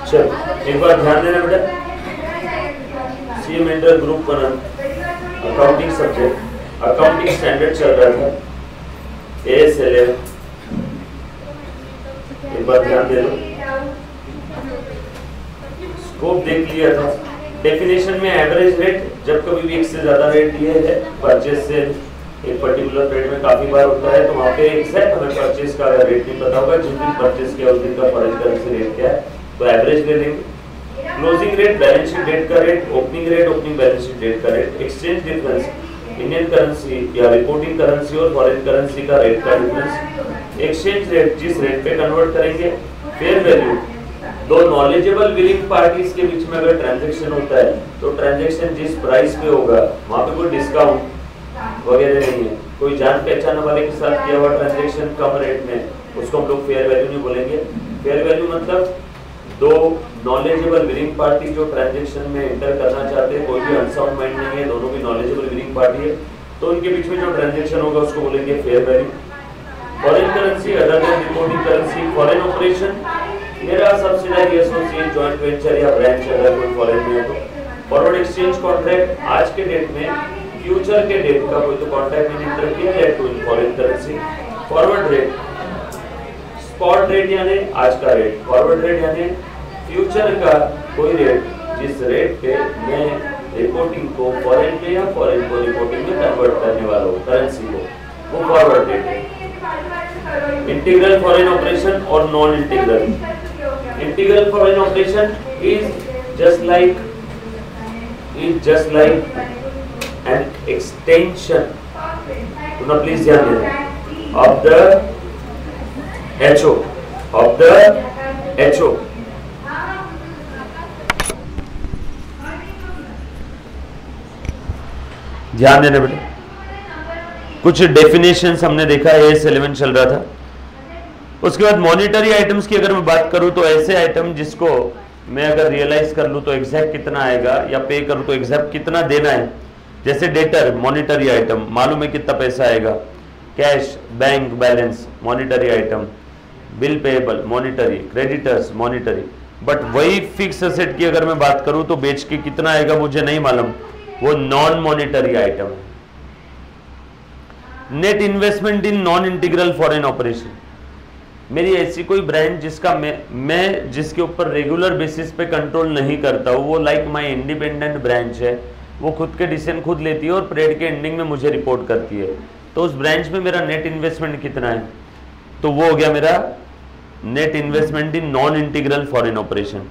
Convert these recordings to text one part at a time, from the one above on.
चलो एक बार ध्यान देना बेटा, CM inter group 1 accounting subject, accounting standard चल रहा था AS11। एक बार ध्यान दे लो, स्कोप देख लिया था। डेफिनेशन में एवरेज रेट, जब कभी भी एक से ज्यादा रेट दिए है परचेज से एक पर्टिकुलर रेट में काफी बार होता है, तो वहाँ पे एग्जैक्ट हमें परचेज का रेट नहीं पता होगा, जिस दिन परचेज किया उस दिन का फॉरेन करेंसी रेट क्या है, तो एवरेज ले लेंगे। Closing rate, balance sheet date का rate, opening rate, opening balance sheet date का rate, exchange difference, Indian currency या रिपोर्टिंग करेंसी और फॉरेन करेंसी का रेट का डिफरेंस, एक्सचेंज रेट जिस रेट पे कन्वर्ट करेंगे, फेयर वैल्यू। दो नॉलेजेबल विलिंग पार्टीज के बीच में अगर ट्रांजैक्शन होता है तो ट्रांजैक्शन जिस प्राइस पे होगा वहाँ पे कोई डिस्काउंट वगैरह नहीं है, कोई जान पहचान वाले के साथ किया हुआ ट्रांजैक्शन कम रेट में, उसको हम लोग फेयर वैल्यू नहीं बोलेंगे। फेयर वैल्यू मतलब दो नॉलेजेबल विलिंग पार्टी जो ट्रांजैक्शन में एंटर करना चाहते हैं, कोई भी अनसाउंड माइंड नहीं है, दोनों भी नॉलेजेबल विलिंग पार्टी है, तो उनके बीच में जो ट्रांजैक्शन होगा उसको बोलेंगे fair value. Foreign currency, other than reporting currency, foreign operation, मेरा सब्सिडायरी, एसोसिएट, जॉइंट वेंचर या ब्रांच अगर कोई फॉरेन में है तो। फॉरवर्ड एक्सचेंज कॉन्ट्रैक्ट, आज के डेट में फ्यूचर के डेट का कोई तो कॉन्ट्रैक्ट मैंने इंटर किया है to foreign currency. Forward rate, spot rate यानी आज का रेट, फॉरवर्ड रेट यानी फ्यूचर का कोई रेट जिस रेट पे मैं रिपोर्टिंग को फॉरेन में या फॉरेन को रिपोर्टिंग में कन्वर्ट करने वाला हूँ करेंसी को, वो फॉरवर्ड रेट है। इंटीग्रल फॉरेन ऑपरेशन और non integral. Integral foreign operation is just like an extension, तो ना प्लीज ध्यान देना, of the HO, of the HO। ध्यान देना बेटा, कुछ डेफिनेशंस हमने देखा है, AS11 चल रहा था। उसके बाद मॉनिटरी आइटम्स की अगर मैं बात करूं तो ऐसे आइटम जिसको मैं अगर रियलाइज कर लूं तो एग्जैक्ट कितना आएगा या पे करूं तो एग्जैक्ट कितना देना है, जैसे डेटर मॉनिटरी आइटम, मालूम है कितना पैसा आएगा, cash bank balance monetary item, bill payable monetary, creditors monetary. But वही फिक्स एसेट की अगर मैं बात करूं तो बेच के कितना आएगा मुझे नहीं मालूम, वो नॉन मॉनिटरी आइटम है। Net investment in non integral foreign operation, मेरी ऐसी कोई ब्रांच जिसका मैं जिसके ऊपर रेगुलर बेसिस पे कंट्रोल नहीं करता हूँ, वो लाइक माय इंडिपेंडेंट ब्रांच है, वो खुद के डिसीजन खुद लेती है और पीरियड के एंडिंग में मुझे रिपोर्ट करती है, तो उस ब्रांच में मेरा नेट इन्वेस्टमेंट कितना है, तो वो हो गया मेरा net investment in non integral foreign operation.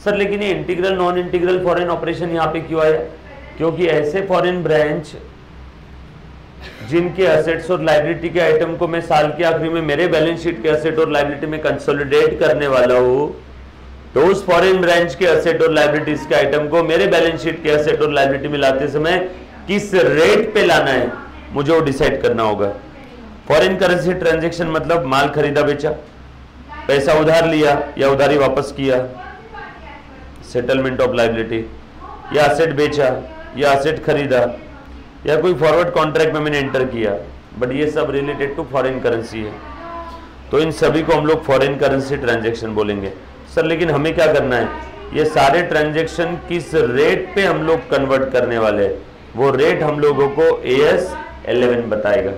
Sir लेकिन ये integral non integral foreign operation यहाँ पे क्यों आया, क्योंकि ऐसे फॉरेन ब्रांच जिनके एसेट्स और लायबिलिटी के आइटम को मैं साल के आखिरी में मेरे बैलेंस शीट के एसेट और लायबिलिटी में कंसोलिडेट करने वाला हूं, तो उस फॉरेन ब्रांच के एसेट और लायबिलिटीज के आइटम को मेरे बैलेंस शीट के एसेट और लायबिलिटी में लाते समय किस रेट पे लाना है मुझे वो डिसाइड करना होगा। फॉरेन करेंसी ट्रांजैक्शन मतलब माल खरीदा बेचा, पैसा उधार लिया या उधारी वापस किया, सेटलमेंट ऑफ लायबिलिटी, या एसेट बेचा या एसेट खरीदा, या कोई फॉरवर्ड कॉन्ट्रैक्ट में मैंने एंटर किया, बट ये सब रिलेटेड टू फॉरेन करेंसी है, तो इन सभी को हम लोग फॉरेन करेंसी ट्रांजैक्शन बोलेंगे। सर लेकिन हमें क्या करना है, ये सारे ट्रांजैक्शन किस रेट पे हम लोग कन्वर्ट करने वाले हैं, वो रेट हम लोगों को AS11 बताएगा।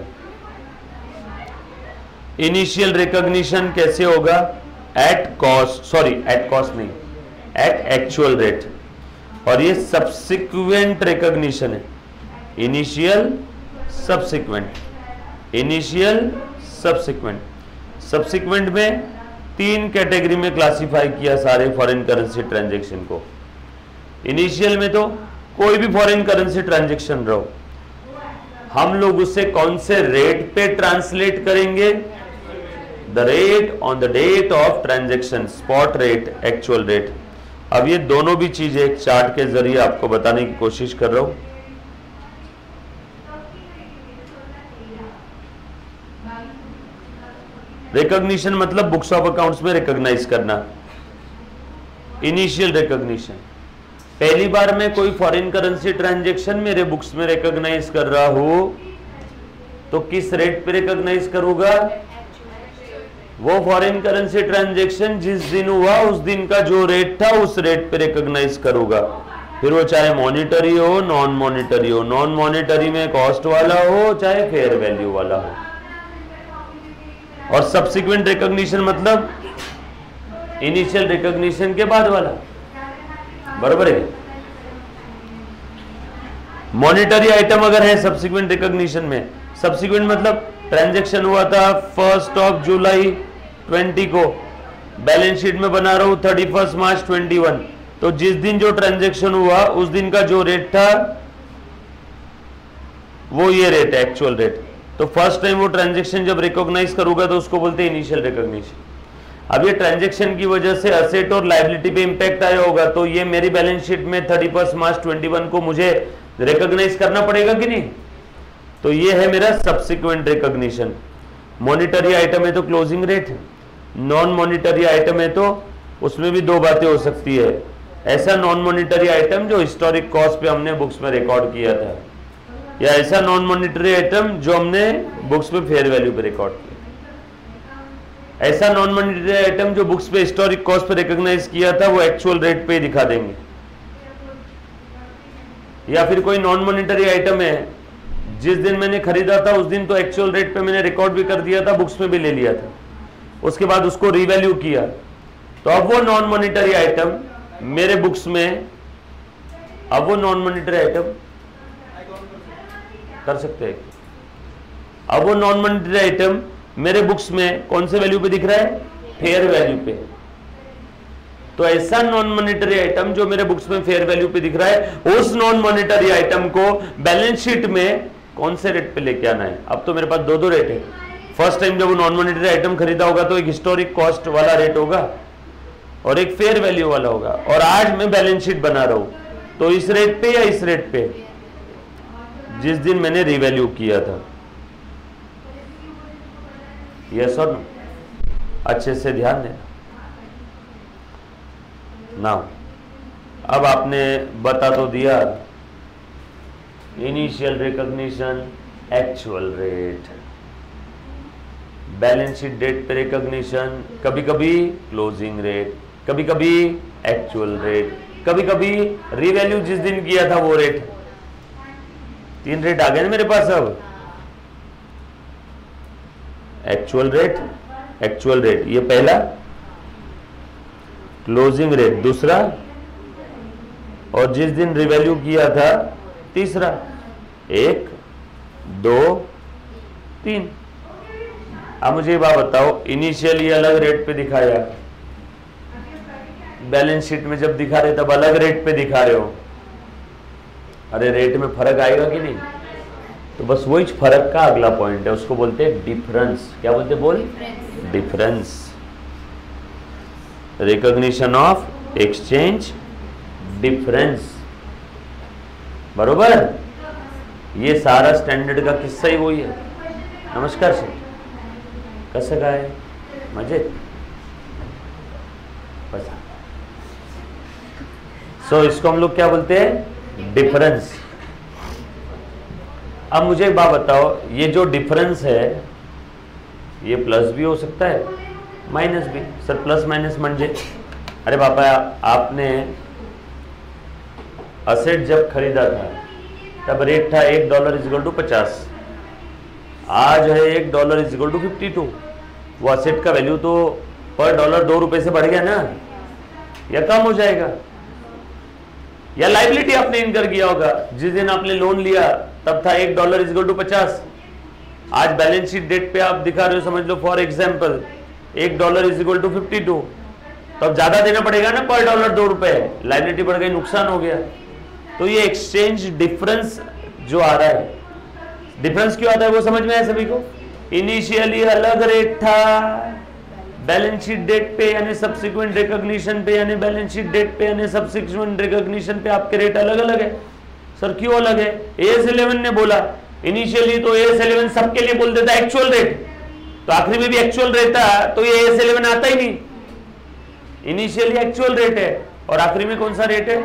इनिशियल रिकॉग्निशन कैसे होगा, एट कॉस्ट नहीं, एट एक्चुअल रेट, और ये सब्सिक्वेंट रिकॉग्निशन है, initial subsequent, initial subsequent. Subsequent में 3 कैटेगरी में क्लासिफाई किया सारे फॉरेन करेंसी ट्रांजैक्शन को। इनिशियल में तो कोई भी फॉरेन करेंसी ट्रांजैक्शन रहो, हम लोग उससे कौन से रेट पे ट्रांसलेट करेंगे, the rate on the date of transaction, spot rate, actual rate. अब ये दोनों भी चीजें एक चार्ट के जरिए आपको बताने की कोशिश कर रहा हूं। रिकॉग्निशन मतलब बुक्स ऑफ अकाउंट्स में रिकॉग्नाइज करना। इनिशियल रिकॉग्निशन, पहली बार मैं कोई फॉरेन करेंसी ट्रांजैक्शन मेरे बुक्स में रिकॉग्नाइज कर रहा हूं तो किस रेट पे रिकॉग्नाइज करूंगा, वो फॉरेन करेंसी ट्रांजैक्शन जिस दिन हुआ उस दिन का जो रेट था उस रेट पे रिकॉग्नाइज करूंगा, फिर वो चाहे मॉनिटरी हो नॉन मॉनिटरी हो, नॉन मॉनिटरी में कॉस्ट वाला हो चाहे फेयर वैल्यू वाला हो। और सब्सिक्वेंट रिकॉग्निशन मतलब इनिशियल रिकॉग्निशन के बाद वाला, बराबर है। मॉनिटरी आइटम अगर है सब्सिक्वेंट रिकॉग्निशन में, सब्सिक्वेंट मतलब ट्रांजैक्शन हुआ था 1 जुलाई 20 को, बैलेंस शीट में बना रहा हूं 31 मार्च 21, तो जिस दिन जो ट्रांजैक्शन हुआ उस दिन का जो रेट था वो ये रेट है, एक्चुअल रेट। तो फर्स्ट टाइम वो ट्रांजैक्शन जब रिकॉग्नाइज करूंगा तो उसको बोलते हैं इनिशियल रिकॉग्निशन। अब ये ट्रांजैक्शन की वजह से असेट और लायबिलिटी पे इंपैक्ट आया होगा, तो ये मेरी बैलेंस शीट में 31 मार्च 21 को मुझे रिकॉग्नाइज करना पड़ेगा कि नहीं, तो ये है मेरा सब्सिक्वेंट रिकॉग्निशन। मॉनिटरी आइटम है तो closing rate, non monetary item है तो उसमें भी दो बातें हो सकती है। ऐसा नॉन मॉनिटरी आइटम जो हिस्टोरिक कॉस्ट पे हमने बुक्स में रिकॉर्ड किया था, या ऐसा नॉन मॉनिटरी आइटम जो हमने बुक्स में फेयर वैल्यू पे रिकॉर्ड किया। ऐसा नॉन मॉनिटरी आइटम जो बुक्स पे हिस्टोरिक कॉस्ट पे रिकॉग्नाइज किया था वो एक्चुअल रेट पे दिखा देंगे। या फिर कोई नॉन मॉनिटरी आइटम है जिस दिन मैंने खरीदा था उस दिन तो एक्चुअल रेट पे मैंने रिकॉर्ड भी कर दिया था, बुक्स में भी ले लिया था, उसके बाद उसको रीवैल्यू किया, तो अब वो नॉन मॉनिटरी आइटम मेरे बुक्स में, अब वो नॉन मॉनिटरी आइटम कर सकते हैं, अब वो नॉन मॉनिटरी आइटम मेरे बुक्स में कौन से वैल्यू पे दिख रहा है, फेयर वैल्यू पे। तो ऐसा नॉन मॉनिटरी आइटम जो मेरे बुक्स में फेयर वैल्यू पे दिख रहा है, उस नॉन मॉनिटरी आइटम को बैलेंस शीट में कौन से रेट पे लेके आना है। अब तो मेरे पास दो रेट है। फर्स्ट टाइम जब वो नॉन मॉनिटरी आइटम खरीदा होगा तो एक हिस्टोरिक कॉस्ट वाला रेट होगा और एक फेयर वैल्यू वाला होगा, और आज मैं बैलेंस शीट बना रहा हूं तो इस रेट पे या इस रेट पे जिस दिन मैंने रीवैल्यू किया था। यस और नो, अच्छे से ध्यान देना। नाउ अब आपने बता तो दिया initial recognition, actual rate, balance sheet date पे रिकॉग्निशन, कभी कभी क्लोजिंग रेट, कभी कभी एक्चुअल रेट, कभी कभी रीवैल्यू जिस दिन किया था वो रेट। 3 रेट आ गए ना मेरे पास। अब एक्चुअल रेट, एक्चुअल रेट ये पहला, क्लोजिंग रेट दूसरा, और जिस दिन रिवैल्यू किया था तीसरा। 1 2 3। अब मुझे ये बात बताओ, इनिशियली अलग रेट पे दिखाया, बैलेंस शीट में जब दिखा रहे तब अलग रेट पे दिखा रहे हो, अरे रेट में फर्क आएगा कि नहीं। तो बस वही फर्क का अगला पॉइंट है, उसको बोलते हैं डिफरेंस। क्या बोलते हैं बोल, difference. Recognition of exchange difference, बरोबर। ये सारा स्टैंडर्ड का किस्सा ही वही है। नमस्कार सर, कसं काय, मजेत, बस। सो इसको हम लोग क्या बोलते हैं, डिफरेंस। अब मुझे एक बात बताओ, ये जो डिफरेंस है ये प्लस भी हो सकता है माइनस भी। सर प्लस माइनस म्हणजे, अरे पापा आपने असेट जब खरीदा था तब रेट था $1 = 50, आज है $1 = 52। वो असेट का वैल्यू तो पर डॉलर $2 से बढ़ गया ना, या कम हो जाएगा। या लाइबिलिटी आपने इनकर किया होगा, जिस दिन आपने लोन लिया तब था $1 = 50, आज बैलेंस शीट डेट पे आप दिखा रहे हो, समझ लो फॉर एग्जांपल $1 = 52, तो अब ज्यादा देना पड़ेगा ना पर डॉलर $2, लाइबिलिटी बढ़ गई, नुकसान हो गया। तो ये एक्सचेंज डिफरेंस जो आ रहा है, डिफरेंस क्यों आता है वो समझ में आया सभी को। इनिशियली अलग रेट था, बैलेंस शीट डेट पे यानी सब्सिक्वेंट रिकॉग्निशन पे यानी बैलेंस शीट डेट पे यानी सब्सिक्वेंट रिकॉग्निशन पे आपके रेट अलग अलग है। सर क्यों अलग है, AS11 ने बोला इनिशियली, तो AS11 सबके लिए बोल देता है एक्चुअल रेट, तो आखिरी में भी एक्चुअल रहता तो ये AS11 आता ही नहीं। इनिशियली एक्चुअल रेट है और आखिरी में कौन सा रेट है,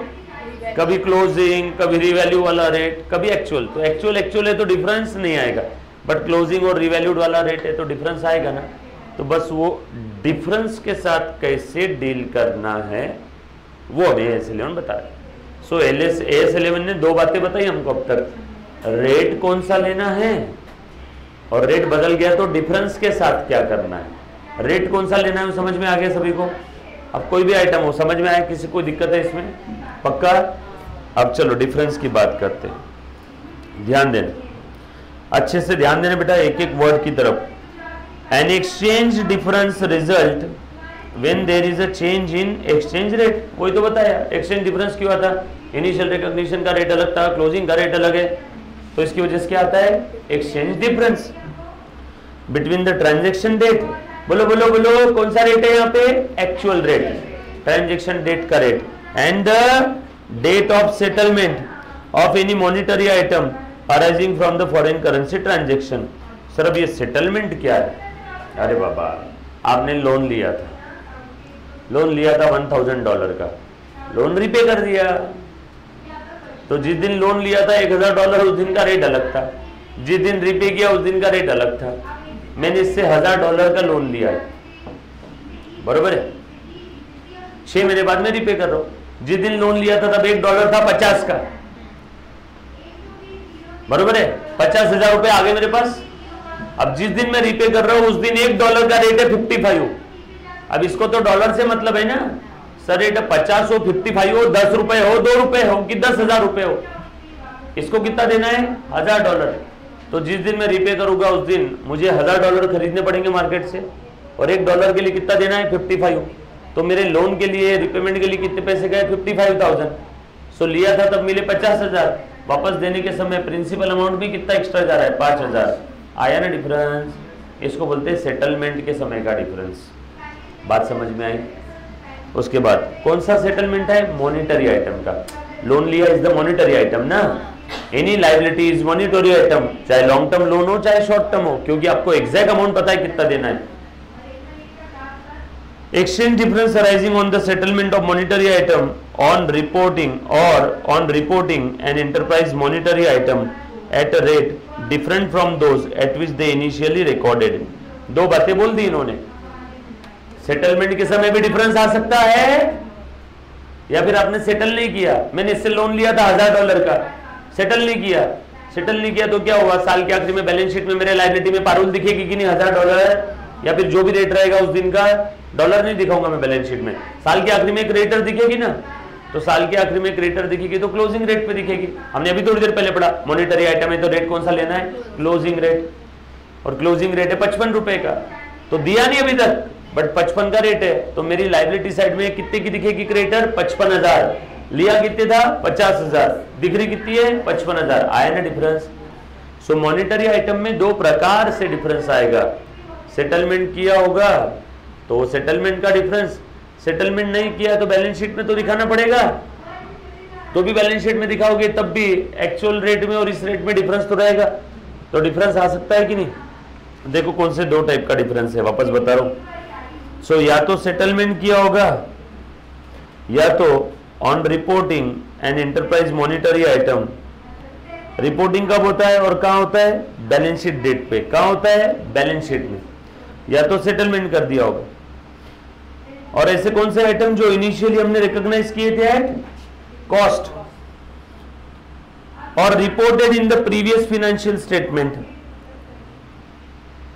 कभी क्लोजिंग, कभी रिवैल्यू वाला रेट, कभी एक्चुअल। तो एक्चुअल एक्चुअल है तो डिफरेंस नहीं आएगा, बट क्लोजिंग और रिवैल्यूड वाला रेट है तो डिफरेंस आएगा ना। तो बस वो डिफरेंस के साथ कैसे डील करना है वो अभी AS11 बता रहे। सो AS11 ने दो बातें बताई हमको अब तक, रेट कौन सा लेना है और रेट बदल गया तो डिफरेंस के साथ क्या करना है। रेट कौन सा लेना है समझ में आ गया सभी को? अब कोई भी आइटम हो समझ में आया, किसी को दिक्कत है इसमें? पक्का? अब चलो डिफरेंस की बात करते हैं। ध्यान देना, अच्छे से ध्यान देना बेटा एक एक वर्ड की तरफ। An exchange difference result when there is a change in exchange rate. वही तो बताया, एक्सचेंज डिफरेंस क्यों आता? इनिशियल रिकॉग्निशन का रेट अलग था, क्लोजिंग का रेट अलग है, तो इसकी वजह से क्या आता है? Exchange difference between the transaction date. बोलो बोलो बोलो, कौन सा रेट है यहाँ पे? एक्चुअल रेट, ट्रांजेक्शन डेट का rate, and the date of settlement of any monetary item arising from the foreign currency transaction. Sir अब ये सेटलमेंट क्या है? अरे बाबा, आपने लोन लिया था, लोन लिया था $1000 का, लोन रिपे कर दिया, तो जिस दिन लोन लिया था $1000 उस दिन का रेट अलग था, जिस दिन रिपे किया उस दिन का रेट अलग था। मैंने इससे $1000 का लोन लिया है, बरोबर है, 6 महीने बाद में रिपे कर रहा हूं। जिस दिन लोन लिया था तब $1 था 50 का, बरोबर है, 50,000 रुपए आ गए मेरे पास। अब जिस दिन मैं रिपे कर रहा हूं उस दिन $1 का रेट है 55। अब इसको तो डॉलर से मतलब है ना, सर रेट 50 हो, 55 हो, 10 रुपए हो, 2 रुपए हो कि 10,000 रुपए हो, इसको कितना देना है? $1000। तो जिस दिन मैं रिपे करूंगा उस दिन मुझे $1000 खरीदने पड़ेंगे मार्केट से, और $1 के लिए कितना देना है? 55। तो मेरे लोन के लिए, रिपेमेंट के लिए कितने पैसे गए? 55,000। सो लिया था तब मिले 50,000, वापस देने के समय प्रिंसिपल अमाउंट में कितना एक्स्ट्रा जा रहा है? 5,000। आया ना डिफरेंस? इसको बोलते हैं सेटलमेंट के समय का डिफरेंस। बात समझ में आई? उसके बाद कौन सा सेटलमेंट है? मॉनिटरी आइटम का। लोन लिया इज द मॉनिटरी आइटम ना, any liability is monetary item, चाहे लॉन्ग टर्म लोन हो चाहे शॉर्ट टर्म हो, क्योंकि आपको एग्जैक्ट अमाउंट पता है कितना देना है। Exchange difference arising on the settlement of monetary item on reporting an enterprise monetary item at a rate different from those at which they initially recorded। दो बातें बोल दी इन्होंने, सेटलमेंट के समय भी डिफरेंस आ सकता है, या फिर आपने सेटल नहीं किया, मैंने इससे लोन लिया था $1000 का, सेटल नहीं किया तो क्या हुआ? साल के आखिरी में बैलेंस शीट में मेरे लायबिलिटी में पारुल दिखेगी कि नहीं? $1000, या फिर जो भी रेट रहेगा उस दिन का, डॉलर नहीं दिखाऊंगा मैं बैलेंस शीट में। साल के आखिरी में एक रेटर दिखेगी ना, तो साल के आखिरी में एक रेटर दिखेगी तो क्लोजिंग रेट पे दिखेगी। हमने अभी थोड़ी देर पहले पढ़ा, मॉनिटरी आइटम है तो रेट कौन सा लेना है? क्लोजिंग रेट, और क्लोजिंग रेट है 55 रुपए का, तो दिया नहीं अभी तक, बट 55 का रेट है, तो मेरी लायबिलिटी साइड में कितने की दिखेगी क्रेडिटर? 55,000। लिया कितने था? 50,000, दिख रही कितनी है? 55,000। आया ना डिफरेंस? सो मॉनिटरी आइटम में दो प्रकार से डिफरेंस आएगा। सेटलमेंट किया होगा तो सेटलमेंट का डिफरेंस, सेटलमेंट नहीं किया तो बैलेंस शीट में तो दिखाना पड़ेगा, तो भी बैलेंस शीट में दिखाओगे तब भी एक्चुअल रेट में और इस रेट में डिफरेंस तो रहेगा, तो डिफरेंस आ सकता है कि नहीं? देखो कौन से दो टाइप का डिफरेंस है, वापस बता रहा हूं। सो या तो सेटलमेंट किया होगा, या तो on reporting an enterprise monetary item. Reporting कब होता है और कहां होता है? बैलेंस शीट डेट पे। कहां होता है? बैलेंस शीट में। या तो सेटलमेंट कर दिया होगा, और ऐसे कौन से आइटम जो इनिशियली हमने रिकॉग्नाइज किए थे एट कॉस्ट और reported in the previous financial statement.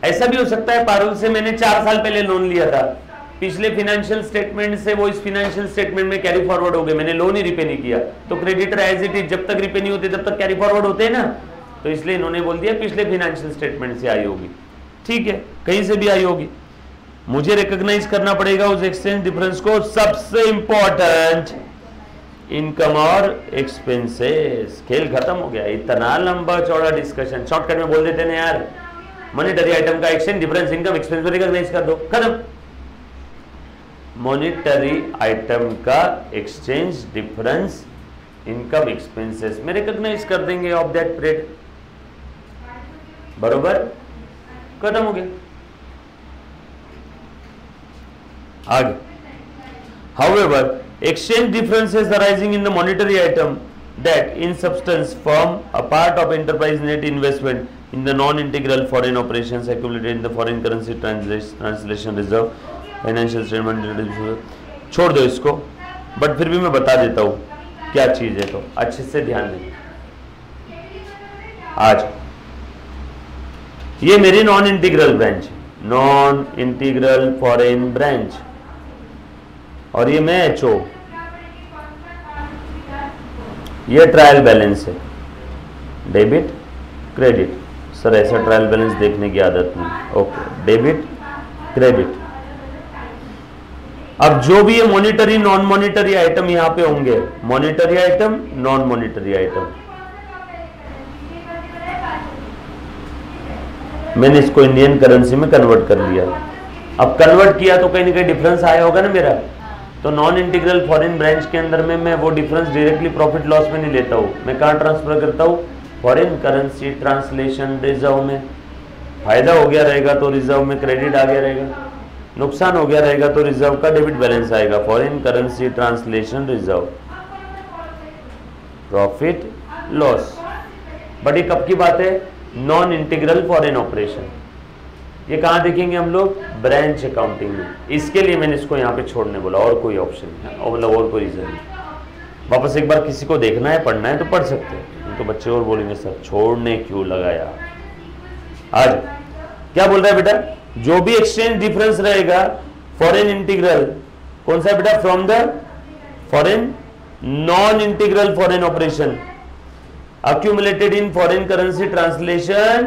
ऐसा भी हो सकता है पारुल से मैंने 4 साल पहले लोन लिया था, पिछले फाइनेंशियल स्टेटमेंट से वो इस फाइनेंशियल स्टेटमेंट में कैरी फॉरवर्ड हो गए, मैंने लोन ही रिपे नहीं किया, तो क्रेडिटर एज इट इज, जब तक रिपे नहीं होते तब तक कैरी फॉरवर्ड होते हैं ना, तो इसलिए इन्होंने बोल दिया पिछले फाइनेंशियल स्टेटमेंट से आई होगी। ठीक है, कहीं से भी आई होगी, मुझे रिकॉग्नाइज करना पड़ेगा उस एक्सचेंज डिफरेंस को। सबसे इंपॉर्टेंट इनकम और एक्सपेंसेस। खेल खत्म हो गया, इतना लंबा चौड़ा डिस्कशन शॉर्टकट में बोल देते ना यार, मॉनिटरी आइटम का एक्सचेंज डिफरेंस इनकम एक्सपेंस में रिकॉग्नाइज कर दो, खत्म। मॉनिटरी आइटम का एक्सचेंज डिफरेंस इनकम एक्सपेंसेस में रिकॉग्नाइज कर देंगे ऑफ दैट पीरियड, बरोबर, खत्म हो गया। आगे, however, exchange differences arising in the monetary item that in substance form a part of enterprise net investment in the non integral foreign operations accumulated in the foreign currency translation reserve financial statement, छोड़ दो इसको, but फिर भी मैं बता देता हूँ क्या चीज है, तो अच्छे से ध्यान दें। आज ये मेरी non integral branch, non integral foreign branch, और ये मैं एचओ, ये ट्रायल बैलेंस है, डेबिट क्रेडिट। सर ऐसा ट्रायल बैलेंस देखने की आदत नहीं। Okay, debit credit. अब जो भी ये मॉनिटरी नॉन मॉनिटरी आइटम यहां पे होंगे, monetary item non monetary item, मैंने इसको इंडियन करेंसी में कन्वर्ट कर लिया। अब कन्वर्ट किया तो कहीं ना कहीं डिफरेंस आया होगा ना मेरा, तो नॉन इंटीग्रल फॉरेन ब्रांच के अंदर में मैं वो डिफरेंस डायरेक्टली प्रॉफिट लॉस में नहीं लेता हूं, मैं कहां ट्रांसफर करता हूं, फॉरेन करेंसी ट्रांसलेशन रिजर्व में। फायदा हो गया रहेगा तो रिजर्व में क्रेडिट आ गया रहेगा, नुकसान हो गया रहेगा तो रिजर्व का डेबिट बैलेंस आएगा, foreign currency translation reserve, profit loss. But ये कब की बात है, नॉन इंटीग्रल फॉरेन ऑपरेशन। ये कहां देखेंगे हम लोग, ब्रांच अकाउंटिंग में। इसके लिए मैंने इसको यहाँ पे छोड़ने बोला, और कोई ऑप्शन नहीं, और मतलब और कोई रीजन नहीं। वापस एक बार किसी को देखना है, पढ़ना है तो पढ़ सकते हैं, तो बच्चे और बोलेंगे सर छोड़ने क्यों लगाया। आज क्या बोल रहा है बेटा, जो भी एक्सचेंज डिफरेंस रहेगा फॉरेन इंटीग्रल, कौन सा है बेटा, from the foreign non integral foreign operation accumulated in foreign currency translation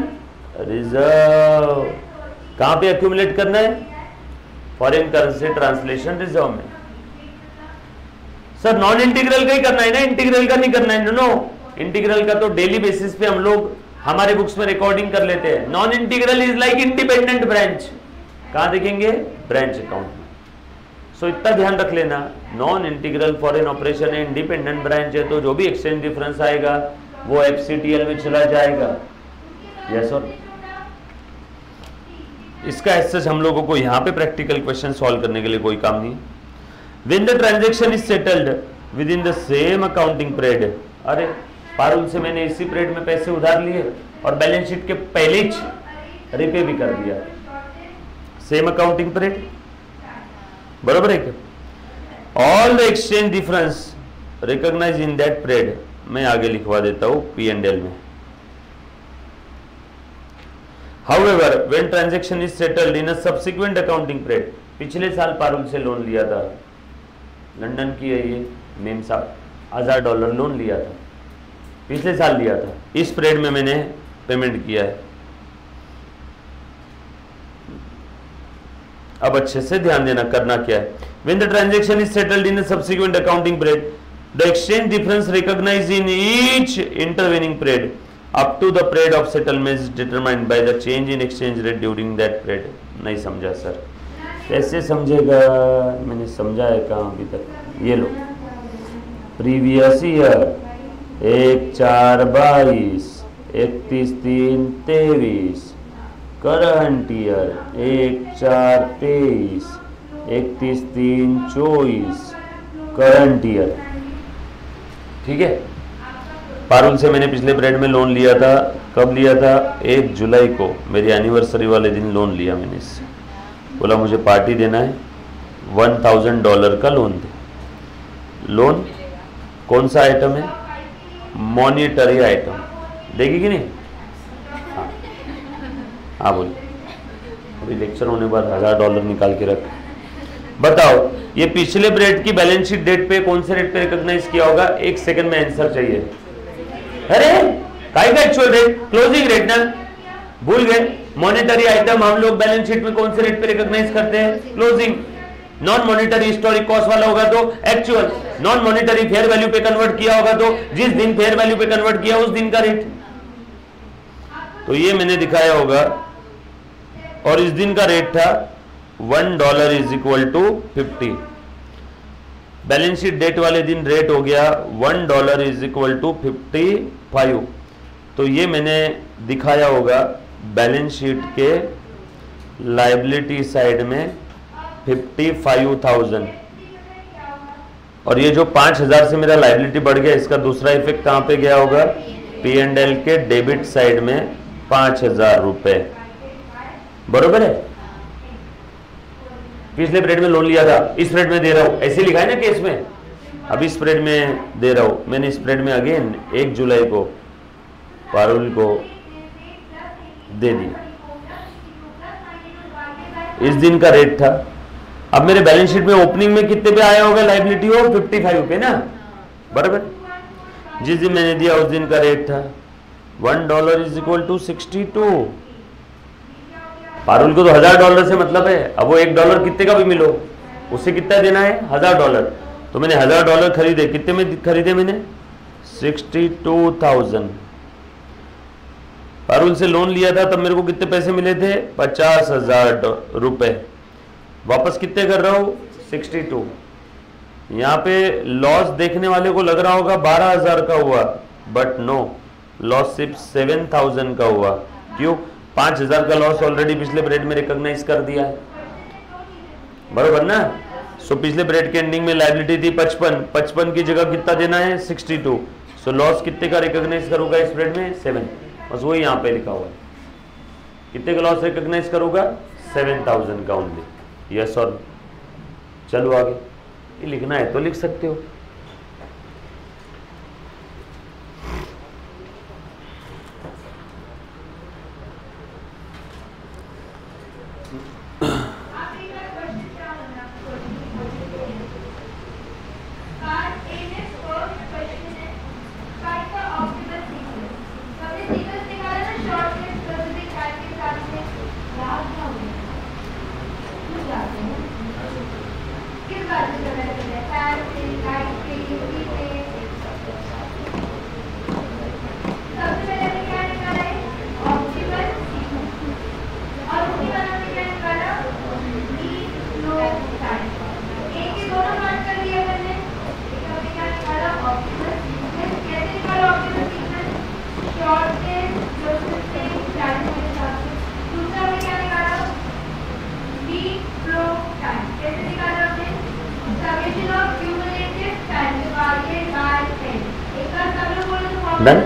reserve। कहां पे accumulate करना है, फॉरेन करेंसी ट्रांसलेशन रिजर्व में। सर नॉन इंटीग्रल का ही करना है ना, इंटीग्रल का नहीं करना है। नो, इंटीग्रल का तो डेली बेसिस पे हम लोग हमारे बुक्स में रिकॉर्डिंग कर लेते हैं। Non integral is like independent branch, कहां देखेंगे, ब्रांच अकाउंट में। सो इतना ध्यान रख लेना, नॉन इंटीग्रल फॉरेन ऑपरेशन है, इंडिपेंडेंट ब्रांच है, तो जो भी एक्सचेंज डिफरेंस आएगा वो एफसीटीएल में चला जाएगा। यस सर, इसका एसेस हम लोगों को यहां पे प्रैक्टिकल क्वेश्चन सॉल्व करने के लिए कोई काम नहीं। When the transaction is settled with in the same accounting period, अरे पारुल से मैंने इसी पीरियड में पैसे उधार लिए और बैलेंस शीट के पहले ही रिपे भी कर दिया, सेम अकाउंटिंग पीरियड, बराबर है क्या। All the exchange difference recognise in that period, मैं आगे लिखवा देता हूं P&L में। However, when transaction is settled in a subsequent accounting period, पिछले साल पारुल से लोन लिया था, लंदन की है ये मेम साहब, $1000 लोन लिया था, पिछले साल लिया था, इस पीरियड में मैंने पेमेंट किया है। अब अच्छे से ध्यान देना, करना क्या है। When the transaction is settled in a subsequent accounting period, the exchange difference recognized in each intervening period up to the period of settlement is determined by the change in exchange rate during that period। नहीं समझा sir, कैसे समझेगा, मैंने समझा है कहाँ अभी तक। ये लो, previous year 1/4/22, 31/3/23, current year 1/4/23, 31/3/24, current year. ठीक है, पारुल से मैंने पिछले पीरियड में लोन लिया था, कब लिया था, 1 जुलाई को, मेरी एनिवर्सरी वाले दिन लोन लिया मैंने इससे। बोला मुझे पार्टी देना है, $1000 का लोन दे। लोन कौन सा आइटम है, मॉनिटरी आइटम, देगी कि नहीं। हाँ बोलिए, अभी लेक्चर होने के बाद $1000 निकाल के रख। बताओ ये पिछले पीरियड की बैलेंस शीट डेट पे कौन से रेट पे रिकॉग्नाइज किया होगा, 1 सेकंड में आंसर चाहिए। अरे काय का एक्चुअल रेट, क्लोजिंग रेट ना, भूल गए। मॉनिटरी आइटम हम लोग बैलेंस शीट में कौन से रेट पे रिकॉग्नाइज करते हैं, closing. Non monetary historic cost वाला होगा तो actual, non monetary fair value पे कन्वर्ट किया होगा तो जिस दिन फेयर वैल्यू पे कन्वर्ट किया उस दिन का रेट। तो ये मैंने दिखाया होगा, और इस दिन का रेट था $1 is equal to 50। Balance sheet date वाले दिन रेट हो गया $1 इज इक्वल टू 55। तो ये मैंने दिखाया होगा बैलेंस शीट के लायबिलिटी साइड में 55,000, और ये जो 5,000 से मेरा लायबिलिटी बढ़ गया, इसका दूसरा इफेक्ट कहां पे गया होगा, P&L के डेबिट साइड में 5,000 रुपए, बरोबर है। पिछले पीरियड में लोन लिया था, इस पीरियड में दे रहा हूं, ऐसे लिखा है ना केस में, अब इस पीरियड में दे रहा हूं। मैंने इस पीरियड में अगेन 1 जुलाई को पारुल को दे दी, इस दिन का रेट था। अब मेरे बैलेंस शीट में ओपनिंग में कितने पे आया होगा लाइबिलिटी हो, 55 पे ना, बराबर। जिस दिन मैंने दिया उस दिन का रेट था $1 इज इक्वल टू 62। पारुल को तो $1000 से मतलब है। अब वो $1 कितने का भी मिलो उसे कितना देना है, $1000। तो मैंने $1000 खरीदे, कितने में खरीदे मैंने, 62,000। पारुल से लोन लिया था तब मेरे को कितने पैसे मिले थे, 50,000 रुपए। वापस कितने कर रहा हूं, 62। यहाँ पे लॉस देखने वाले को लग रहा होगा 12,000 का हुआ, बट नो, लॉस सिर्फ 7,000 का हुआ। क्यों, 5,000 का लॉस ऑलरेडी पिछले पीरियड में रिकॉग्नाइज कर दिया है, बरोबर ना। सो पिछले पीरियड के एंडिंग में लायबिलिटी थी 55 की जगह कितना देना है, 62। सो लॉस कितने का रिकॉग्नाइज करूंगा इस पीरियड में, 7। बस वही यहाँ पे लिखा हुआ है, कितने का लॉस रिकॉग्नाइज करूंगा, 7,000 का ओनली। यस और चलो आगे, ये लिखना है तो लिख सकते हो। Done?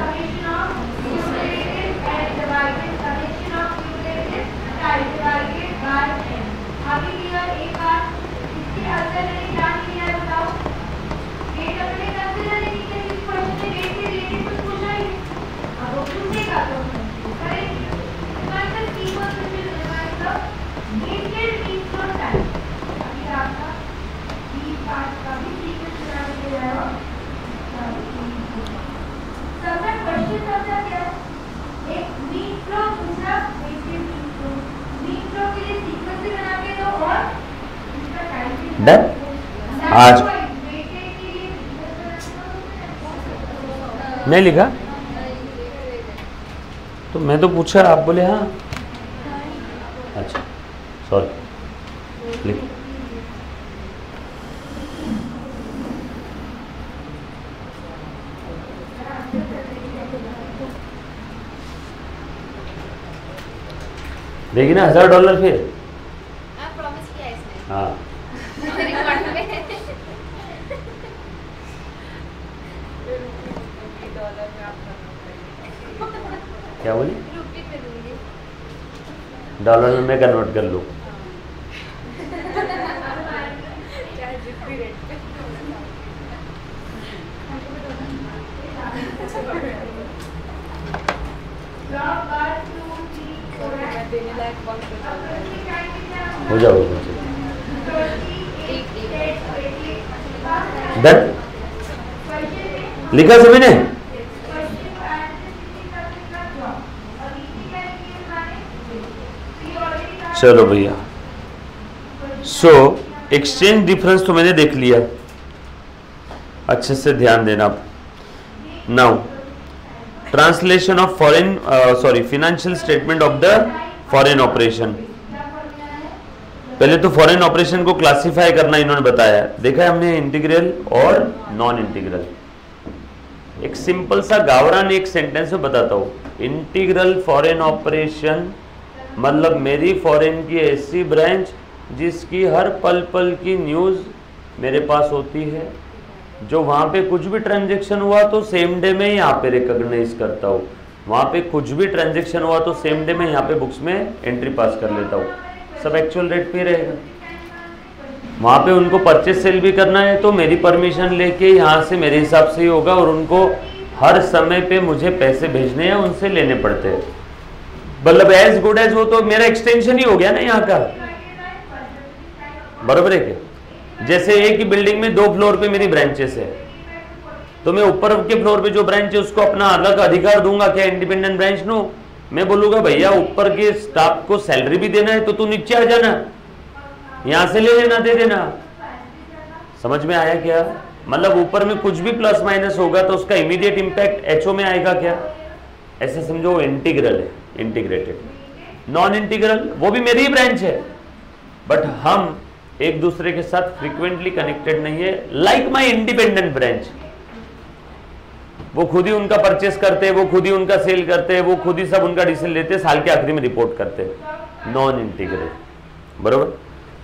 डन। आज नहीं लिखा तो मैं तो पूछा, आप बोले हाँ। अच्छा सॉरी, लिखो। देखिए ना $1000 फिर प्रॉमिस किया इसने। हाँ क्या बोली, रुपये में दूंगी, डॉलर में मैं कन्वर्ट कर लूँ। चाहे जितनी रेट पे। देने लायक कौन हो जाओगे डन। लिखा सभी ने, चलो भैया। सो एक्सचेंज डिफरेंस तो मैंने देख लिया, अच्छे से ध्यान देना। Now translation of foreign financial statement of the foreign operation. पहले तो फॉरेन ऑपरेशन को क्लासिफाई करना इन्होंने बताया, देखा है हमने, इंटीग्रल और नॉन इंटीग्रल। एक सिंपल सा गावरान एक सेंटेंस में बताता हूं। इंटीग्रल फॉरेन ऑपरेशन मतलब मेरी फॉरेन की ऐसी ब्रांच जिसकी हर पल पल की न्यूज़ मेरे पास होती है, जो वहाँ पे कुछ भी ट्रांजैक्शन हुआ तो सेम डे में यहाँ पे रिकॉग्नाइज करता हूँ। वहां पे कुछ भी ट्रांजेक्शन हुआ तो सेम डे में यहाँ पे बुक्स में एंट्री पास कर लेता हूँ, सब एक्चुअल रेट पे ही रहेगा। वहां पे उनको परचेस सेल भी करना है तो मेरी परमिशन लेके यहाँ से मेरे हिसाब से ही होगा, और उनको हर समय पे मुझे पैसे भेजने हैं, उनसे लेने पड़ते हैं। मतलब एज गुड एज वो तो मेरा एक्सटेंशन ही हो गया ना यहाँ का, बराबर है क्या? जैसे एक ही बिल्डिंग में 2 फ्लोर पे मेरी ब्रांचेस है, तो मैं ऊपर के फ्लोर पे जो ब्रांच है उसको अपना अलग अधिकार दूंगा क्या? इंडिपेंडेंट ब्रांच नो, मैं बोलूंगा भैया ऊपर के स्टाफ को सैलरी भी देना है तो तू नीचे आ जाना, यहां से ले लेना, दे देना। समझ में आया क्या? मतलब ऊपर में कुछ भी प्लस माइनस होगा तो उसका इमीडिएट इंपैक्ट एचओ में आएगा क्या? ऐसे समझो वो इंटीग्रल है, इंटीग्रेटेड। नॉन इंटीग्रल वो भी मेरी ही ब्रांच है, बट हम एक दूसरे के साथ फ्रीक्वेंटली कनेक्टेड नहीं है, लाइक माई इंडिपेंडेंट ब्रांच। वो खुद ही उनका परचेस करते हैं, वो खुद ही उनका सेल करते हैं, वो खुद ही सब उनका डिसीजन लेते हैं, साल के आखिरी में रिपोर्ट करते हैं। नॉन इंटीग्रल, बरोबर।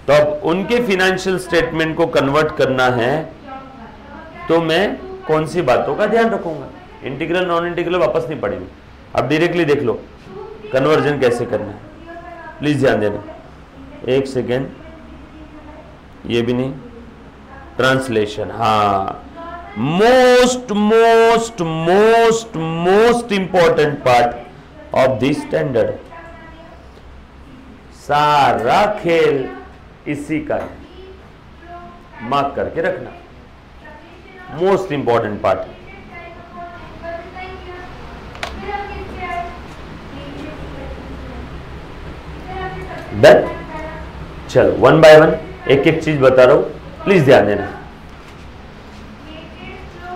तो अब उनके फिनेंशियल स्टेटमेंट को कन्वर्ट करना है तो मैं कौन सी बातों का ध्यान रखूंगा? इंटीग्रल नॉन इंटीग्रल वापस नहीं पड़ेगी। अब डायरेक्टली देख लो कन्वर्जन कैसे करना है, प्लीज ध्यान देना। एक सेकेंड, ये भी नहीं, ट्रांसलेशन, हाँ, most most most most important part of this standard. सारा खेल इसी का है, मार्क करके रखना, मोस्ट इंपॉर्टेंट पार्ट। डन। चलो वन बाय वन एक एक चीज बता रहा हूं, प्लीज ध्यान देना।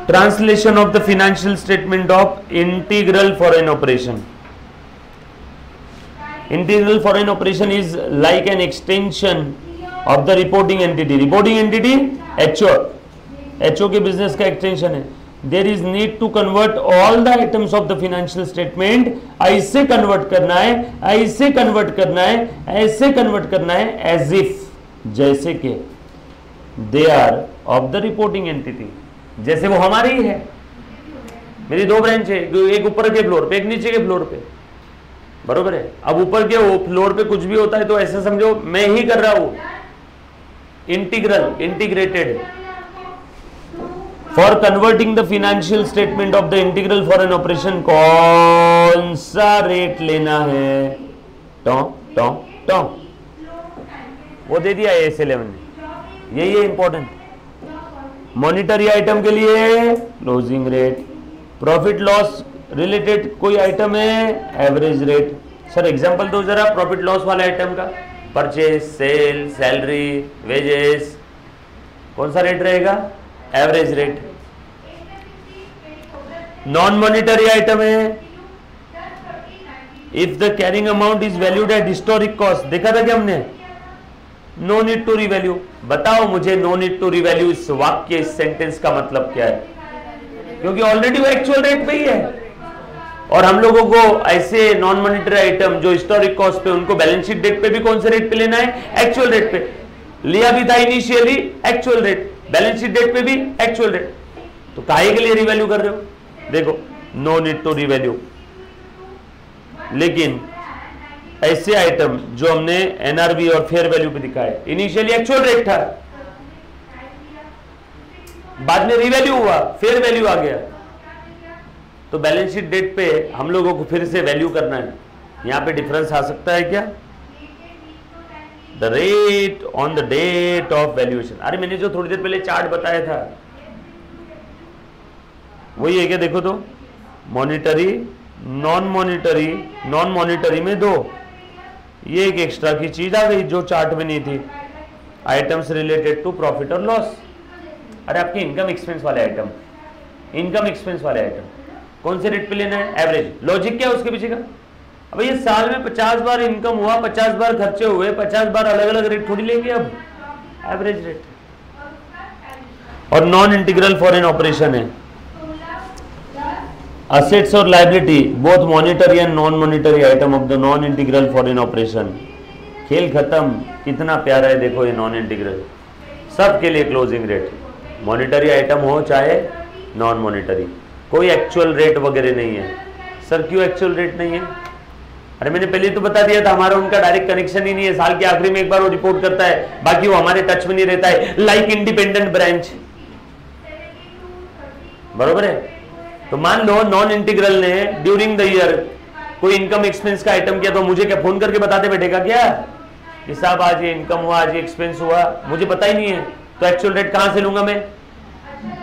Translation of the financial statement of integral foreign operation. Integral foreign operation is like an extension of the reporting entity. Reporting entity HO, HO के business का extension है। There is need to convert all the items of the financial statement। ऐसे convert करना है, ऐसे convert करना है, ऐसे convert करना है, as if, जैसे कि they are of the reporting entity, जैसे वो हमारी ही है। मेरी 2 ब्रांच है, एक ऊपर के फ्लोर पे, एक नीचे के फ्लोर पे, बरोबर है। अब ऊपर के फ्लोर पे कुछ भी होता है तो ऐसे समझो मैं ही कर रहा हूं, integral, integrated. For converting the financial statement of the integral foreign operation कौन सा रेट लेना है? टॉ टॉ टॉ, वो दे दिया AS11 ने, यही है इंपॉर्टेंट। मॉनिटरी आइटम के लिए closing rate, profit loss related कोई आइटम है एवरेज रेट। सर एग्जांपल दो जरा प्रॉफिट लॉस वाले आइटम का, परचेज, सेल, सैलरी, वेजेस, कौन सा रेट रहेगा? Average rate. Non monetary item है, if the carrying amount is valued at historic cost, देखा था क्या हमने? No need to revalue. बताओ मुझे नो नीड टू रिवैल्यू इस वाक्य, इस सेंटेंस का मतलब क्या है? क्योंकि ऑलरेडी वो एक्चुअल रेट पे ही है, और हम लोगों को ऐसे नॉन मॉनिटरी आइटम जो हिस्टोरिक कॉस्ट पे, उनको बैलेंस शीट डेट पे भी कौन से रेट पे लेना है? एक्चुअल रेट पे। लिया भी था initially actual rate, balance sheet date पे भी एक्चुअल रेट, तो काहे के लिए रिवैल्यू कर रहे हो? देखो नो नीड टू रिवैल्यू। लेकिन ऐसे आइटम जो हमने एनआरवी और फेयर वैल्यू पे दिखाए, इनिशियली एक्चुअल रेट था, बाद में रिवैल्यू हुआ, फेयर वैल्यू आ गया, तो बैलेंस शीट डेट पे हम लोगों को फिर से वैल्यू करना है। यहां पे डिफरेंस आ सकता है क्या? The rate on the date of valuation. अरे मैंने जो थोड़ी देर पहले चार्ट बताया था वही है क्या? देखो तो monetary, non monetary, non monetary में 2, ये एक एक्स्ट्रा की चीज आ गई जो चार्ट में नहीं थी, आइटम्स रिलेटेड टू प्रॉफिट और लॉस। अरे आपके इनकम एक्सपेंस वाले आइटम, इनकम एक्सपेंस वाले आइटम कौन से रेट पे लेना है? एवरेज। लॉजिक क्या है उसके पीछे का? अब ये साल में 50 बार इनकम हुआ, 50 बार खर्चे हुए, 50 बार अलग अलग रेट थोड़ी लेंगे, अब एवरेज रेट। और नॉन इंटीग्रल फॉरेन ऑपरेशन है, असेट्स और liability both monetary and non monetary item of the non integral foreign operation. खेल खत्म, कितना प्यारा है देखो ये नॉन इंटीग्रल, सबके लिए क्लोजिंग रेट, मॉनिटरी आइटम हो चाहे नॉन मॉनिटरी, कोई एक्चुअल रेट वगैरह नहीं है, सर क्यों एक्चुअल रेट नहीं है? अरे मैंने पहले तो बता दिया था, हमारा उनका डायरेक्ट कनेक्शन ही नहीं है, साल के आखिरी में एक बार वो रिपोर्ट करता है, बाकी वो हमारे टच में नहीं रहता है, लाइक इंडिपेंडेंट ब्रांच। बरोबर है? तो मान लो नॉन इंटीग्रल ने ड्यूरिंग द ईयर कोई इनकम एक्सपेंस का आइटम किया, तो मुझे क्या फोन करके बताते बैठेगा क्या कि साहब आज ये इनकम हुआ, आज ये एक्सपेंस हुआ? मुझे पता ही नहीं है, तो एक्चुअल रेट कहां से लूंगा मैं?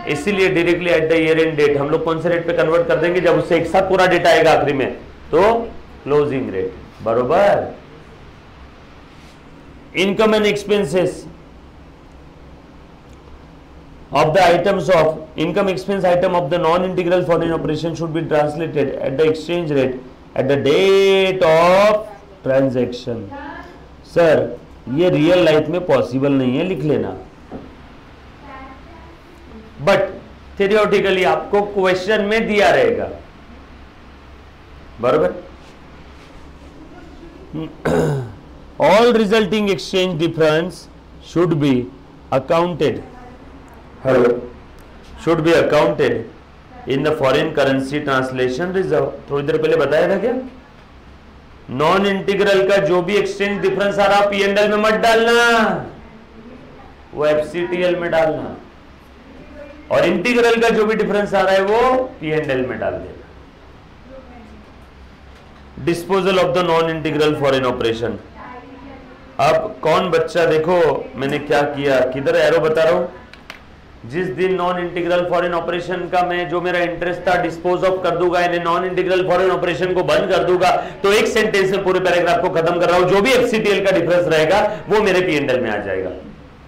इसीलिए directly at the year end date हम लोग कौन से रेट पे कन्वर्ट कर देंगे? जब उससे एक साथ पूरा डेटा आएगा आखिरी में, तो क्लोजिंग रेट। बरोबर? Income and expenses of the items of income expense item of the non-integral foreign operation should be translated at the exchange rate at the date of transaction। Sir ये real life में possible नहीं है, लिख लेना, but theoretically आपको question में दिया रहेगा। बरोबर? all resulting exchange difference should be accounted should be accounted in the foreign currency translation reserve। थोड़ी देर पहले बताया था क्या? नॉन इंटीग्रल का जो भी एक्सचेंज डिफरेंस आ रहा P&L में मत डालना, वो FCTL में डालना, और इंटीग्रल का जो भी डिफरेंस आ रहा है वो P&L में डाल देना। Disposal of the non integral foreign operation. अब कौन बच्चा, देखो मैंने क्या किया, किधर एरो बता रहा हूं, जिस दिन नॉन इंटीग्रल फॉरेन ऑपरेशन का मैं जो मेरा इंटरेस्ट था डिस्पोज ऑफ कर दूंगा, यानी नॉन इंटीग्रल फॉरेन ऑपरेशन को बंद कर दूंगा, तो एक सेंटेंस में पूरे पैराग्राफ को खत्म कर रहा हूं, जो भी FCTL का डिफरेंस रहेगा वो मेरे P&L में आ जाएगा।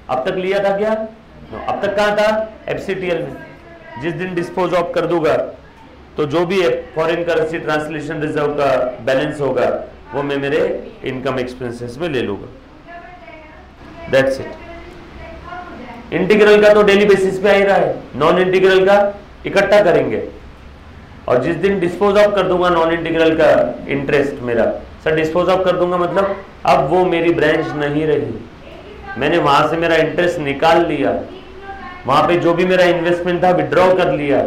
अब तक लिया था क्या? अब तक कहां था? FCTL में। जिस दिन डिस्पोज ऑफ कर दूंगा तो जो भी फॉरेन करेंसी ट्रांसलेशन रिजर्व का बैलेंस होगा वो मैं मेरे इनकम एक्सपेंसेस में ले लूंगा। That's it. इंटीग्रल का तो डेली बेसिस पे आ ही रहा है, नॉन इंटीग्रल का इकट्ठा करेंगे, और जिस दिन डिस्पोज ऑफ कर दूंगा नॉन इंटीग्रल का इंटरेस्ट मेरा, सर डिस्पोज ऑफ कर दूंगा मतलब अब वो मेरी ब्रांच नहीं रही, मैंने वहां से मेरा इंटरेस्ट निकाल लिया, वहां पे जो भी मेरा इन्वेस्टमेंट था विड्रॉ कर लिया,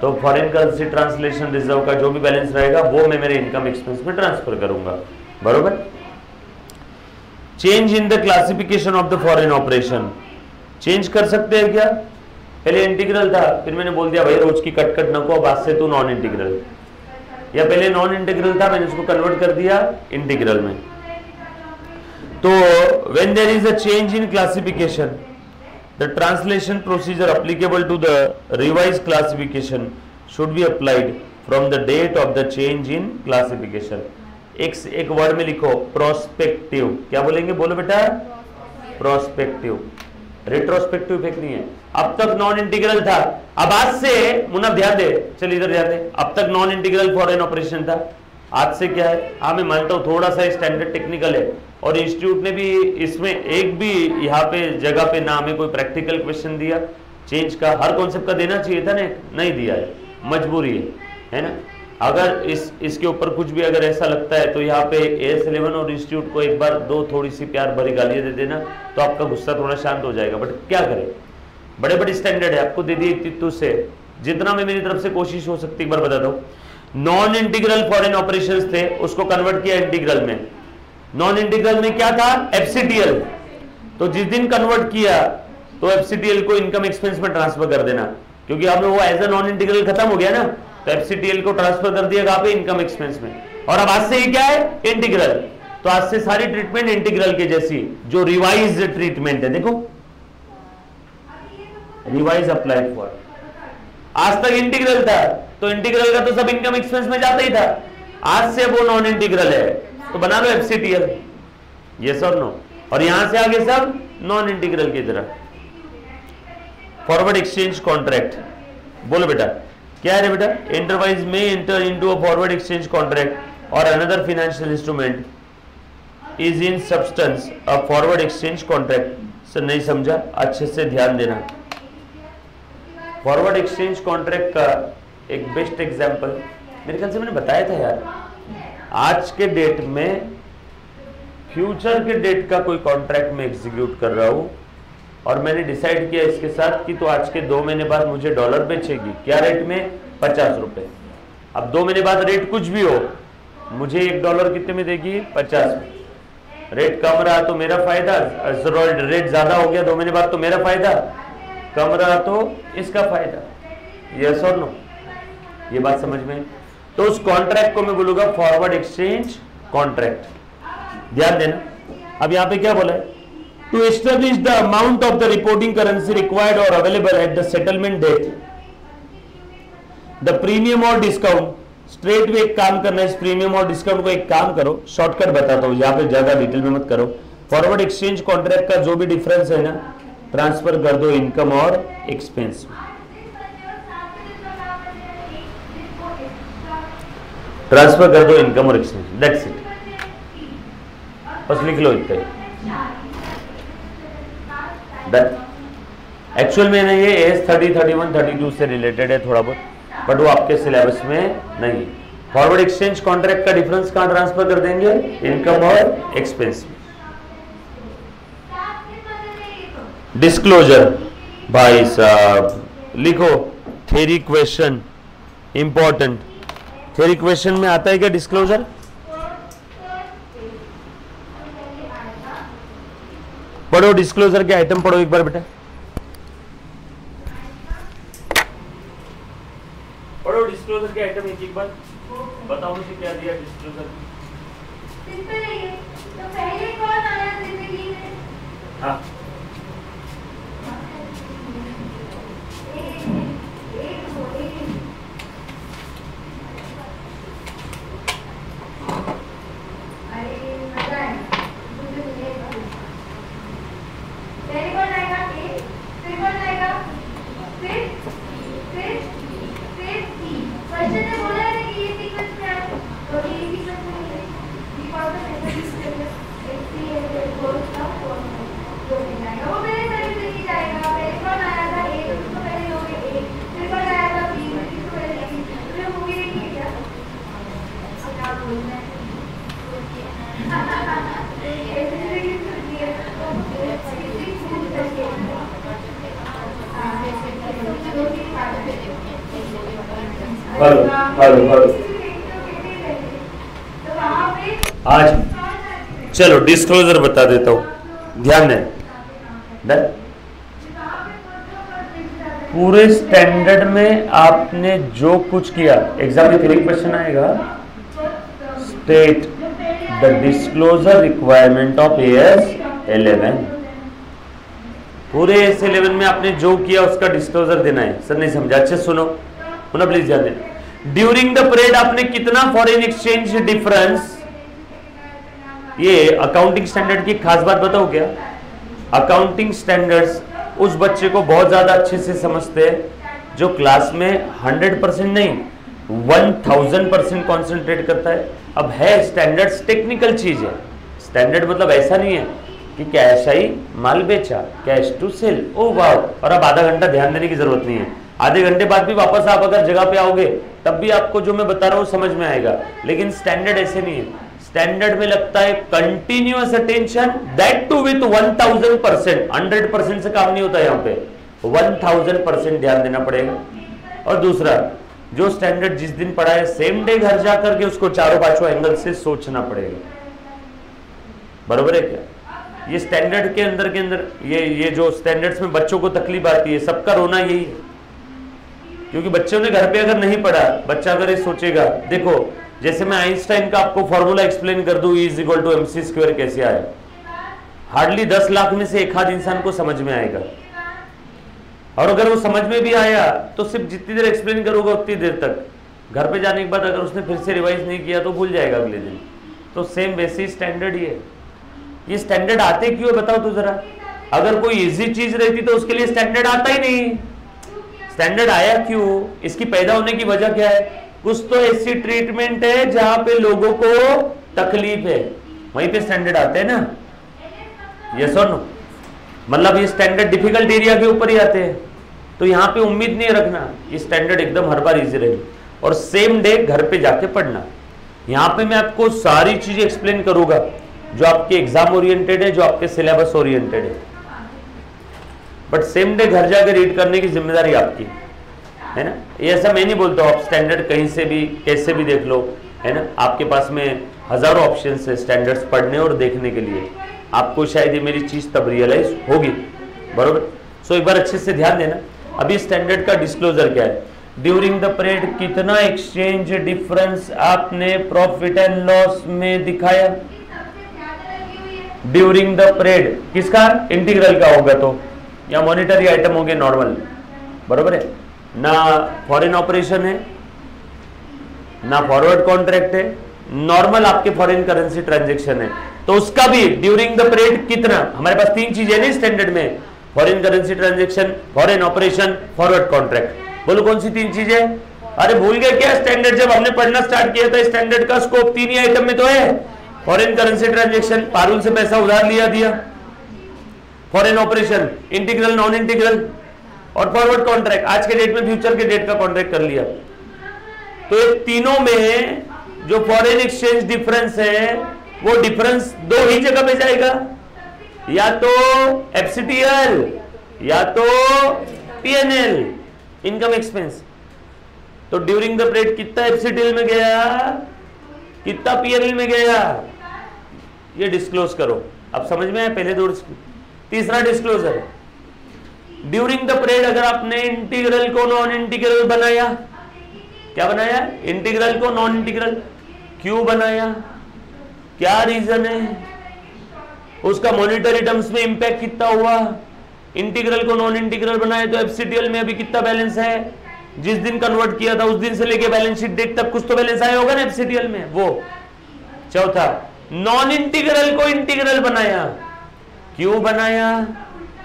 तो फॉरेन करेंसी ट्रांसलेशन रिजर्व का जो भी बैलेंस रहेगा वो मैं मेरे इनकम एक्सपेंस में ट्रांसफर करूंगा। बरोबर? Change in the classification of the foreign operation. Change कर सकते हैं क्या? पहले इंटीग्रल था, फिर मैंने बोल दिया भाई रोज की कट कट नको, अब आज से तू नॉन इंटीग्रल, या पहले नॉन इंटीग्रल था मैंने उसको कन्वर्ट कर दिया इंटीग्रल में। तो when there is a change in classification the translation procedure applicable to the revised classification should be applied from the date of the change in classification। एक वर्ड में लिखो प्रोस्पेक्टिव। क्या बोलेंगे? बोलो बेटा, प्रोस्पेक्टिव। रेट्रोस्पेक्टिव इफेक्ट नहीं है। अब तक नॉन इंटीग्रल था, अब आज से मुन्ना ध्यान दे, चल इधर ध्यान दे, अब तक नॉन इंटीग्रल फॉरेन ऑपरेशन था, आज से क्या है? हाँ मैं मानता हूँ थोड़ा सा स्टैंडर्ड टेक्निकल है, और इंस्टीट्यूट ने भी इसमें एक भी यहाँ पे जगह पे ना हमें कोई प्रैक्टिकल क्वेश्चन दिया चेंज का, हर कॉन्सेप्ट का देना चाहिए था ना, नहीं दिया है, मजबूरी है ना। अगर इसके ऊपर कुछ भी अगर ऐसा लगता है तो यहाँ पे AS11 और इंस्टीट्यूट को एक बार दो थोड़ी सी प्यार भरी गालियां दे देना, तो आपका गुस्सा थोड़ा शांत हो जाएगा। बट क्या करें, बड़े बड़े स्टैंडर्ड है, आपको दे दिए तित्तू से, जितना मैं मेरी तरफ से कोशिश हो सकती है एक बार बता दो। नॉन इंटीग्रल फॉरेन ऑपरेशंस थे, उसको कन्वर्ट किया इंटीग्रल में। नॉन इंटीग्रल में क्या था? FCTL। तो जिस दिन कन्वर्ट किया तो FCTL को इनकम एक्सपेंस में ट्रांसफर कर देना, क्योंकि अब वो एज अ नॉन इंटीग्रल खत्म हो गया ना, तो FCTL को ट्रांसफर कर दिया कहां पे? इनकम एक्सपेंस में। और अब आज से ये क्या है? इंटीग्रल। तो आज से सारी ट्रीटमेंट इंटीग्रल के जैसी, जो रिवाइज ट्रीटमेंट है, देखो रिवाइज अप्लाइड फॉर। आज तक इंटीग्रल था तो इंटीग्रल का तो सब इनकम एक्सपेंस में जाता ही था, आज से वो नॉन इंटीग्रल है तो बना लो FCTL, यस और नो, और यहां से आगे सब नॉन इंटीग्रल की तरह। फॉरवर्ड एक्सचेंज कॉन्ट्रैक्ट, बोलो बेटा क्या है बेटा? एंटरप्राइज में enter into a forward exchange contract और another financial instrument is in substance a forward exchange contract. Sir नहीं समझा, अच्छे से ध्यान देना। फॉरवर्ड एक्सचेंज कॉन्ट्रैक्ट का एक बेस्ट एग्जांपल मेरे ख्याल से मैंने बताया था यार, आज के डेट में फ्यूचर के डेट का कोई कॉन्ट्रैक्ट में एग्जीक्यूट कर रहा हूं, और मैंने डिसाइड किया इसके साथ कि तो आज के 2 महीने बाद मुझे डॉलर बेचेगी, क्या रेट में? 50 रुपए। अब 2 महीने बाद रेट कुछ भी हो, मुझे $1 कितने में देगी? 50 में। रेट कम रहा तो मेरा फायदा, रेट ज्यादा हो गया 2 महीने बाद तो मेरा फायदा, कम रहा तो इसका फायदा। यस और नो? ये बात समझ में? तो उस कॉन्ट्रैक्ट को मैं बोलूंगा फॉरवर्ड एक्सचेंज कॉन्ट्रैक्ट। ध्यान देना, अब यहां पे क्या बोला है? To establish the amount of the reporting currency required और available at the settlement date, the premium और डिस्काउंट। स्ट्रेट वे एक काम करना है, इस प्रीमियम और डिस्काउंट को एक काम करो, शॉर्टकट बताता हूं, यहां पे ज्यादा डिटेल में मत करो। फॉरवर्ड एक्सचेंज कॉन्ट्रैक्ट का जो भी डिफरेंस है ना, ट्रांसफर कर दो इनकम और एक्सपेंस में, ट्रांसफर कर दो इनकम और एक्सपेंस, दैट्स इट। बस लिख लो इतना। एक्चुअल में ना ये एस 30, 31, 32 से रिलेटेड है थोड़ा बहुत, बट वो आपके सिलेबस में नहीं। फॉरवर्ड एक्सचेंज कॉन्ट्रैक्ट का डिफरेंस कहां ट्रांसफर कर देंगे? इनकम और एक्सपेंस में। डिस्क्लोजर भाई साहब लिखो, theory question important. Theory question में आता है क्या डिस्क्लोजर? पढ़ो डिस्क्लोजर के आइटम पढ़ो एक बार बेटा, पढ़ो डिस्क्लोजर के आइटम एक बार, बताओ मुझे क्या दिया डिस्क्लोजर। सिंपल है ये, तो पहले कौन आया जिंदगी में? हाँ, आज चलो डिस्क्लोजर बता देता हूं, ध्यान दें। पूरे स्टैंडर्ड में आपने जो कुछ किया, एग्जाम में 3 क्वेश्चन आएगा, state the disclosure requirement of AS 11। पूरे AS 11 में आपने जो किया उसका डिस्क्लोजर देना है। सर नहीं समझा, अच्छे सुनो, पुनः प्लीज ध्यान दें। ड्यूरिंग द पीरियड आपने कितना फॉरेन एक्सचेंज डिफरेंस, ये अकाउंटिंग स्टैंडर्ड की खास बात बताओ क्या? अकाउंटिंग स्टैंडर्ड्स उस बच्चे को बहुत ज्यादा अच्छे से समझते हैं जो क्लास में 100% नहीं 1000% कॉन्सेंट्रेट करता है। अब है स्टैंडर्ड्स टेक्निकल चीज है, स्टैंडर्ड मतलब ऐसा नहीं है कि कैश आई माल बेचा, कैश टू सेल, ओ वाह, और अब आधा घंटा ध्यान देने की जरूरत नहीं है। आधे घंटे बाद भी वापस आप अगर जगह पे आओगे तब भी आपको जो मैं बता रहा हूं समझ में आएगा, लेकिन स्टैंडर्ड ऐसे नहीं है। स्टैंडर्ड में लगता है continuous attention, that too with 1000%। 100% से काम नहीं होता, यहाँ पे 1000% ध्यान देना पड़ेगा। और दूसरा, जो स्टैंडर्ड जिस दिन पढ़ा है सेम डे घर जाकर के उसको चारों पांचों एंगल से सोचना पड़ेगा, बरोबर है क्या? ये स्टैंडर्ड के अंदर ये जो स्टैंडर्ड्स में बच्चों को तकलीफ आती है, सबका रोना यही है, क्योंकि बच्चों ने घर पे अगर नहीं पढ़ा, बच्चा अगर ये सोचेगा, देखो जैसे मैं आइंस्टाइन का आपको फॉर्मूला एक्सप्लेन कर दूं, E=mc² कैसे आया, हार्डली 10 लाख में से एक आध इंसान को समझ में आएगा। और अगर वो समझ में भी आया तो सिर्फ जितनी देर एक्सप्लेन करोगे उतनी देर तक, घर पे जाने के बाद अगर उसने फिर से रिवाइज नहीं किया तो भूल जाएगा अगले दिन। तो सेम वैसे ही स्टैंडर्ड ही है। ये स्टैंडर्ड आते क्यों है बताओ तो जरा। अगर कोई इजी चीज रहती तो उसके लिए स्टैंडर्ड आता ही नहीं। स्टैंडर्ड आया क्यों, इसकी पैदा होने की वजह क्या है? कुछ तो ऐसी ट्रीटमेंट है जहां पे लोगों को तकलीफ है, वहीं पे स्टैंडर्ड आते हैं ना, यस और नो। मतलब ये स्टैंडर्ड डिफिकल्ट एरिया के ऊपर ही आते हैं, तो यहाँ पे उम्मीद नहीं रखना ये स्टैंडर्ड एकदम हर बार इजी रहेगी। और सेम डे घर पे जाके पढ़ना। यहाँ पे मैं आपको सारी चीजें एक्सप्लेन करूंगा जो आपके एग्जाम ओरिएंटेड है, जो आपके सिलेबस ओरिएंटेड है, बट सेम डे घर जाके रीड करने की जिम्मेदारी आपकी। है ना। ये ऐसा मैं नहीं बोलता, आप स्टैंडर्ड कहीं से भी कैसे भी देख लो, है ना। आपके पास में हजारों ऑप्शन है स्टैंडर्ड्स पढ़ने और देखने के लिए, आपको शायद ये मेरी चीज तब रियलाइज होगी, बरोबर। सो एक बार अच्छे से ध्यान देना। अभी स्टैंडर्ड का डिस्क्लोजर क्या है, ड्यूरिंग द पीरियड कितना एक्सचेंज डिफरेंस आपने प्रॉफिट एंड लॉस में दिखाया। ड्यूरिंग द पीरियड किसका, इंटीग्रल का होगा तो, या मॉनिटरी आइटम होंगे नॉर्मल, बरोबर है ना। फॉरेन ऑपरेशन है ना, फॉरवर्ड कॉन्ट्रैक्ट है, नॉर्मल आपके फॉरेन करेंसी ट्रांजैक्शन है, तो उसका भी ड्यूरिंग द पीरियड कितना। हमारे पास तीन चीजें नहीं स्टैंडर्ड में, foreign currency transaction, foreign operation, forward contract. बोलो कौन सी तीन चीजें। अरे भूल गए क्या स्टैंडर्ड, जब हमने पढ़ना स्टार्ट किया था स्टैंडर्ड का स्कोप तीन ही आइटम में तो है, फॉरेन करेंसी ट्रांजैक्शन, पारुल से पैसा उधार लिया दिया, foreign operation integral non integral, और फॉरवर्ड कॉन्ट्रैक्ट आज के डेट में फ्यूचर के डेट का कॉन्ट्रैक्ट कर लिया। तो ये तीनों में जो फॉरेन एक्सचेंज डिफरेंस है वो डिफरेंस दो ही जगह पे जाएगा, या तो एफसीटीएल या तो पीएनएल, इनकम एक्सपेंस। तो ड्यूरिंग द पीरियड कितना एफसीटीएल में गया, कितना पीएनएल में गया, ये डिस्क्लोज करो। अब समझ में आया पहले दो। तीसरा डिस्क्लोजर, ड्यूरिंग द पीरियड अगर आपने इंटीग्रल को नॉन इंटीग्रल बनाया, क्या बनाया, इंटीग्रल को नॉन इंटीग्रल, क्यों बनाया, क्या रीजन है, उसका मॉनिटरी टर्म्स में इंपैक्ट कितना हुआ। इंटीग्रल को नॉन इंटीग्रल बनाया तो एफसीटीएल में अभी कितना बैलेंस है, जिस दिन कन्वर्ट किया था उस दिन से लेके बैलेंस शीट डेट तक कुछ तो बैलेंस आया होगा ना एफसीटीएल में, वो। चौथा, नॉन इंटीग्रल को इंटीग्रल बनाया, क्यों बनाया,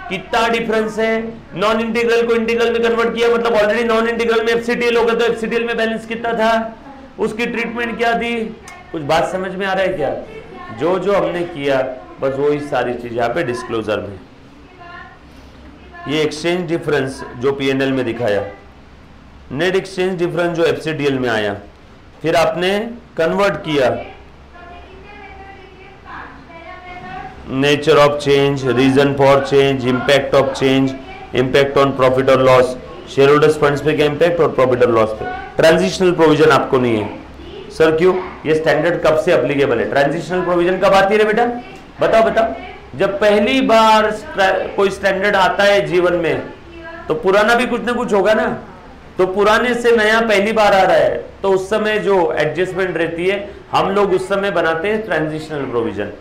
कितना डिफरेंस है। नॉन इंटीग्रल को इंटीग्रल में कन्वर्ट किया मतलब ऑलरेडी नॉन इंटीग्रल में एफसीटीएल होगा, तो एफसीटीएल में बैलेंस कितना था, उसकी ट्रीटमेंट क्या थी। कुछ बात समझ में आ रहा है क्या, जो जो हमने किया बस वही सारी चीज यहाँ पे डिस्क्लोजर में। ये एक्सचेंज डिफरेंस जो पीएनएल में दिखाया, नेट एक्सचेंज डिफरेंस जो एफसीटीएल में आया, फिर आपने कन्वर्ट किया, nature of change, reason for change, impact of change, impact on profit और लॉस, शेयर होल्डर्स फंड्स पे क्या इंपैक्ट और प्रॉफिट और लॉस पे। ट्रांजिशनल प्रोविजन आपको नहीं है सर, क्यों, ये स्टैंडर्ड कब से एप्लीकेबल है। ट्रांजिशनल प्रोविजन कब आती है बेटा, बताओ बताओ। जब पहली बार कोई स्टैंडर्ड आता है जीवन में तो पुराना भी कुछ ना कुछ होगा ना, तो पुराने से नया पहली बार आ रहा है तो उस समय जो एडजस्टमेंट रहती है हम लोग उस समय बनाते हैं ट्रांजिशनल प्रोविजन।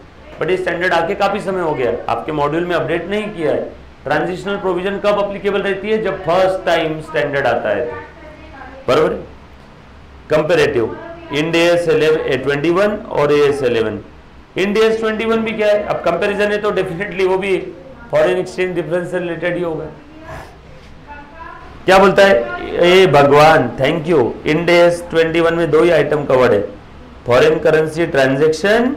बट ये स्टैंडर्ड आके काफी समय हो गया, आपके मॉड्यूल में अपडेट नहीं किया है। ट्रांजिशनल प्रोविजन कब अप्लीकेबल रहती है, जब फर्स्ट टाइम स्टैंडर्ड आता है, बराबर। कंपेरेटिव, इंड एएस 21 और एएस 11। इंड एएस 21 भी क्या है, अब कंपैरिजन है तो डेफिनेटली वो भी फॉरेन एक्सचेंज डिफरेंस से रिलेटेड ही होगा। क्या बोलता है, ए भगवान थैंक यू। इंड एएस 21 में दो ही आइटम कवर्ड है, फॉरेन करेंसी ट्रांजैक्शन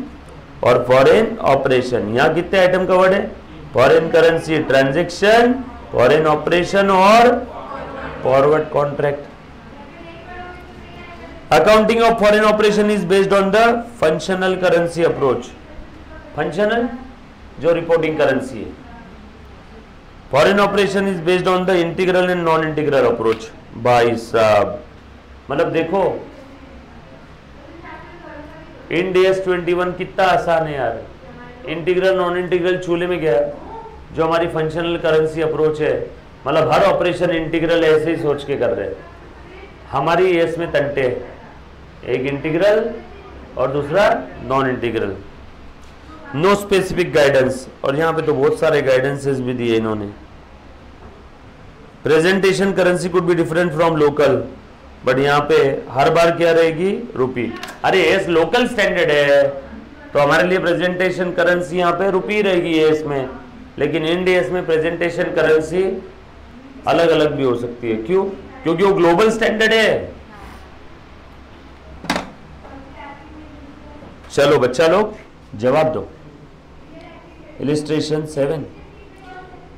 और फॉरेन ऑपरेशन। यहाँ कितने आइटम कवर्ड है, foreign currency transaction, foreign operation और forward contract. Accounting of foreign operation is based on the functional currency approach. Functional जो रिपोर्टिंग करेंसी है, foreign operation is based on the integral and non integral approach. भाई साहब मतलब देखो Ind AS 21 कितना आसान है यार, इंटीग्रल नॉन इंटीग्रल चूल्हे में गया। जो हमारी फंक्शनल करेंसी अप्रोच है, मतलब हर ऑपरेशन इंटीग्रल ऐसे ही सोच के कर रहे हैं। हमारी एएस में तंटे, एक इंटीग्रल और दूसरा non integral, no specific guidance. और यहाँ पे तो बहुत सारे गाइडेंसेस भी दिए इन्होंने। Presentation currency could be different from local, but यहाँ पे हर बार क्या रहेगी, रुपी। अरे एस लोकल स्टैंडर्ड है तो हमारे लिए प्रेजेंटेशन करेंसी यहाँ पे रुपी रहेगी एस में, लेकिन इंड एस में प्रेजेंटेशन करेंसी अलग अलग भी हो सकती है। क्यों, क्योंकि वो ग्लोबल स्टैंडर्ड है। चलो बच्चा लोग जवाब दो। Illustration 7,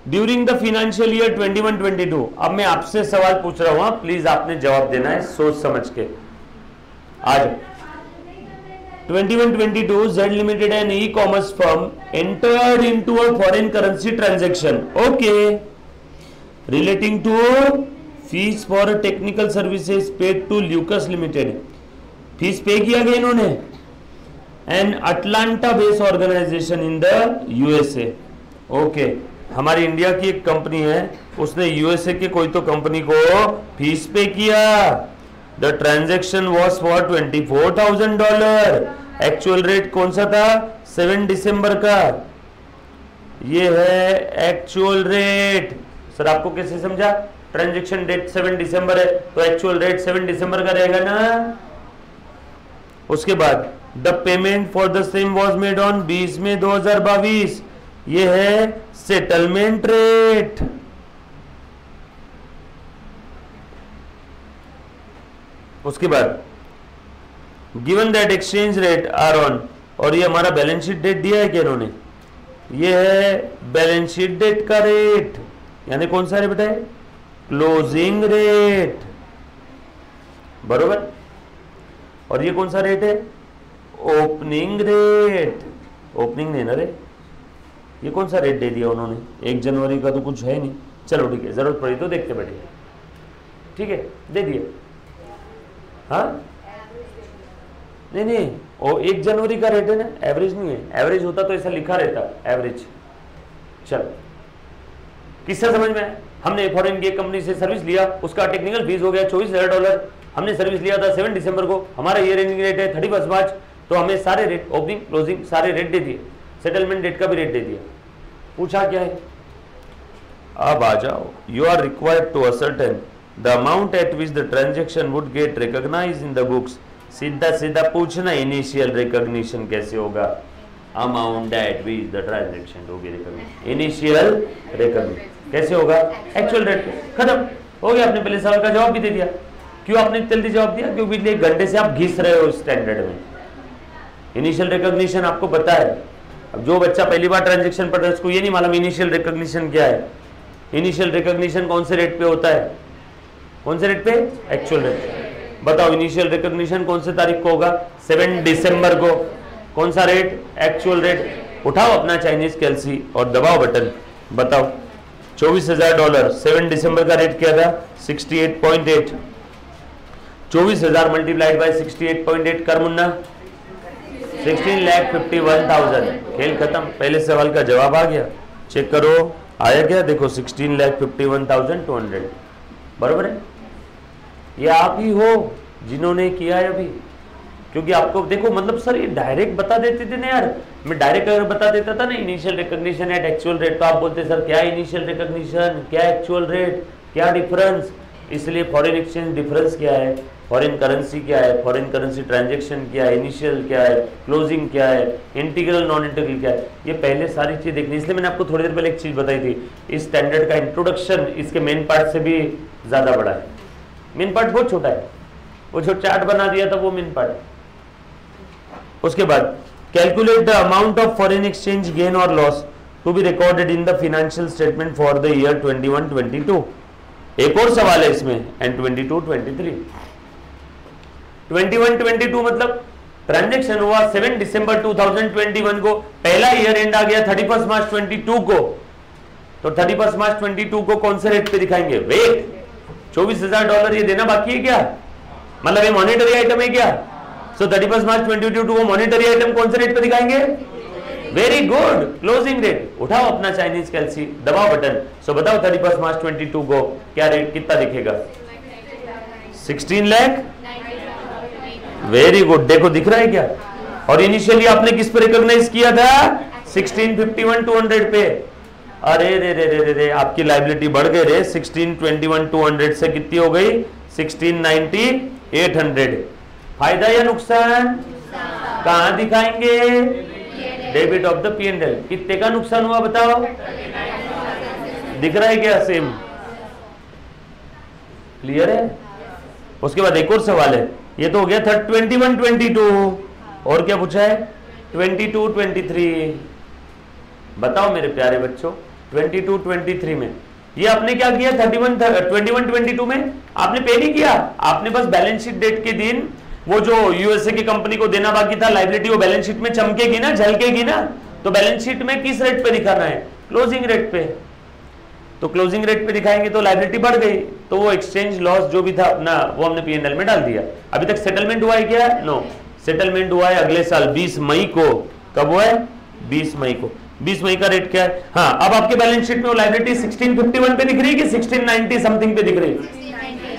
during the financial year 21-22। अब मैं आपसे सवाल पूछ रहा हूं, प्लीज आपने जवाब देना है सोच समझ के। आज 21-22 Z limited an e commerce firm entered into a foreign currency transaction, okay, relating to fees for technical services paid to Lucas limited, fees पे किया गया इन्होंने, an Atlanta based organisation in the USA. Okay, हमारी India की एक company है, उसने USA के कोई तो कंपनी को फीस पे किया। The transaction was for $24,000। Actual rate कौन सा था? 7 दिसंबर का। ये है एक्चुअल रेट। सर आपको कैसे समझा? ट्रांजेक्शन डेट 7 दिसंबर है तो एक्चुअल रेट 7 दिसंबर का रहेगा ना। उसके बाद the payment for the same was made on 20 May 2022। ये है सेटलमेंट रेट। उसके बाद given that exchange rate are on, और ये हमारा बैलेंस शीट डेट दिया है क्या इन्होंने? ये है बैलेंस शीट डेट का रेट, यानी कौन सा रेट बताए? क्लोजिंग रेट, बरोबर। और ये कौन सा रेट है? Opening rate. ओपनिंग नहीं ना रे, ये कौन सा रेट दे दिया उन्होंने? 1 जनवरी का तो कुछ है नहीं। चलो ठीक है, जरूरत पड़ी तो देखते बैठिए। ठीक है, दे दिए। हाँ नहीं, वो 1 जनवरी का रेट है ना, एवरेज नहीं है। एवरेज होता तो ऐसा लिखा रहता, एवरेज। चलो, किससे समझ में आया? हमने फॉरेन की एक कंपनी से सर्विस लिया, उसका टेक्निकल फीस हो गया $24,000। हमने सर्विस लिया था 7 दिसंबर को, हमारा ईयर एंडिंग रेट है 31 मार्च, तो हमें सारे रेट, ओपनिंग क्लोजिंग सारे रेट दे दिए, सेटलमेंट डेट का भी रेट दे दिया। पूछा क्या है? अब आ जाओ, you are required to ascertain the amount at which the transaction would get recognised in the books. सीधा सीधा पूछना, इनिशियल रिकॉग्निशन कैसे होगा? Amount at which the transaction होगी रिकॉग्नाइज्ड, इनिशियल रिकॉग्निशन कैसे होगा? एक्चुअल रेट पे। खत्म हो गया। आपने पहले सवाल का जवाब भी दे दिया। क्यों आपने जल्दी जवाब दिया? क्योंकि 1 घंटे से आप घिस रहे हो स्टैंडर्ड में। इनिशियल रिकॉग्निशन आपको पता है। अब जो बच्चा पहली बार ट्रांजैक्शन पढ़ रहा है उसको ये नहीं मालूम इनिशियल रिकॉग्निशन क्या है। इनिशियल रिकॉग्निशन कौन से रेट पे होता है? कौन से रेट पे? Actual rate. बताओ इनिशियल रिकॉग्निशन कौन से तारीख को होगा? 7 दिसंबर को। कौन सा रेट? Actual rate. उठाओ अपना चाइनीज कैलसी और दबाओ बटन, बताओ। $24,000 7 दिसंबर का रेट क्या था? 68.8। 24,000 मल्टीप्लाइड बाय 68.8 कर मुन्ना, 16,51,000। खेल खत्म। पहले सवाल का जवाब आ गया। चेक करो आया क्या? देखो 16,51,200, बरोबर है। ये आप ही हो जिन्होंने किया है अभी, क्योंकि आपको देखो मतलब सर ये डायरेक्ट बता देते थे ना यार। मैं डायरेक्ट अगर बता देता था ना initial recognition at actual rate, तो आप बोलते सर क्या इनिशियल रिकॉग्निशन, क्या एक्चुअल रेट, क्या डिफरेंस। इसलिए फॉरेन एक्सचेंज डिफरेंस क्या है, फॉरेन करेंसी क्या है, फॉरेन करेंसी ट्रांजैक्शन क्या है, इनिशियल क्या है, क्लोजिंग क्या है, इंटीग्रल नॉन इंटीग्रल क्या है, ये पहले सारी चीज देखनी। इसलिए मैंने आपको थोड़ी देर पहले एक चीज बताई थी, इस स्टैंडर्ड का इंट्रोडक्शन इसके मेन पार्ट से भी ज्यादा बड़ा है। मेन पार्ट बहुत छोटा है, वो जो चार्ट बना दिया था वो मेन पार्ट है। उसके बाद calculate the amount of foreign exchange gain और loss to be recorded in the financial statement for the year 21-22। एक और सवाल है इसमें, एंड 22-23। 21-22 मतलब ट्रांजैक्शन हुआ 7 दिसंबर 2021 को, पहला ईयर एंड आ गया 31 मार्च 22 को, तो 31 मार्च 22 को कौन से रेट पे दिखाएंगे? वेट, $24,000 ये देना बाकी है क्या? मतलब ये मॉनिटरी आइटम है क्या? सो 31 मार्च 2022 को मॉनिटरी आइटम कौन से रेट पे दिखाएंगे? Very good, closing rate. उठाओ अपना चाइनीज कैलसी, दबाओ बटन। सो बताओ 31 मार्च 22 को क्या रेट कितना दिखेगा? 16 लाख। वेरी गुड, देखो दिख रहा है क्या? और इनिशियली आपने किस पे रिकॉग्नाइज किया था? 1651,200 पे। अरे रे रे रे रे, आपकी लायबिलिटी बढ़ गई रे। 1621,200 से कितनी हो गई? 1690,800। फायदा या नुकसान? कहां दिखाएंगे? Debit of the P&L। कितने का नुकसान हुआ बताओ? दिख रहा है क्या? सेम। क्लियर है? उसके बाद एक और सवाल है, ये तो हो गया 21-22। और क्या पूछा है? 22-23। बताओ मेरे प्यारे बच्चों, 22-23 में ये आपने क्या किया? 21-22 में आपने पे नहीं किया, आपने बस बैलेंस शीट डेट के दिन वो जो यूएसए की कंपनी को देना बाकी था लायबिलिटी, वो बैलेंस शीट में चमकेगी ना, झलकेगी ना, तो बैलेंस शीट में किस रेट पे दिखाना है? क्लोजिंग रेट पे। तो क्लोजिंग रेट पे दिखाएंगे तो लायबिलिटी बढ़ गई, तो वो एक्सचेंज लॉस जो भी था अपना वो हमने पीएनएल में डाल दिया। अभी तक सेटलमेंट हुआ है क्या? नो, सेटलमेंट हुआ है अगले साल 20 मई को। कब हुआ है? 20 मई को। 20 मई का रेट क्या है? हाँ, अब आपके बैलेंस शीट में वो लायबिलिटी 1651 पे दिख रही है कि 1690 समथिंग पे दिख रही है?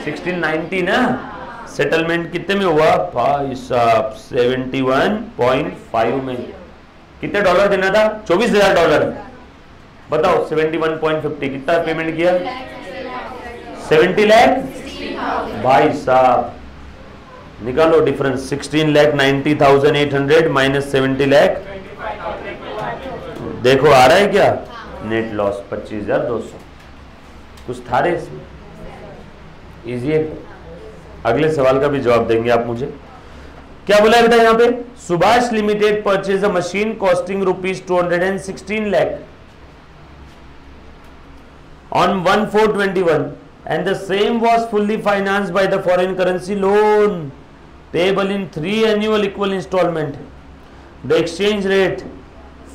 1690 ना। सेटलमेंट कितने में हुआ भाई साहब? 71.5 में। कितने डॉलर देना था? $24,000। बताओ 71.50 कितना पेमेंट किया? 70 लाख। भाई साहब निकालो डिफरेंस, 16,90,800 माइनस 70 लाख। देखो आ रहा है क्या? Net loss 25,200। कुछ था रे इसमें? इजी है। अगले सवाल का भी जवाब देंगे आप मुझे। क्या बोला है बेटा यहाँ पे? Subhash limited purchase a machine costing ₹216 lakh on 1/4/21 and the same was fully financed by the foreign currency loan payable in 3 annual equal installment. The exchange rate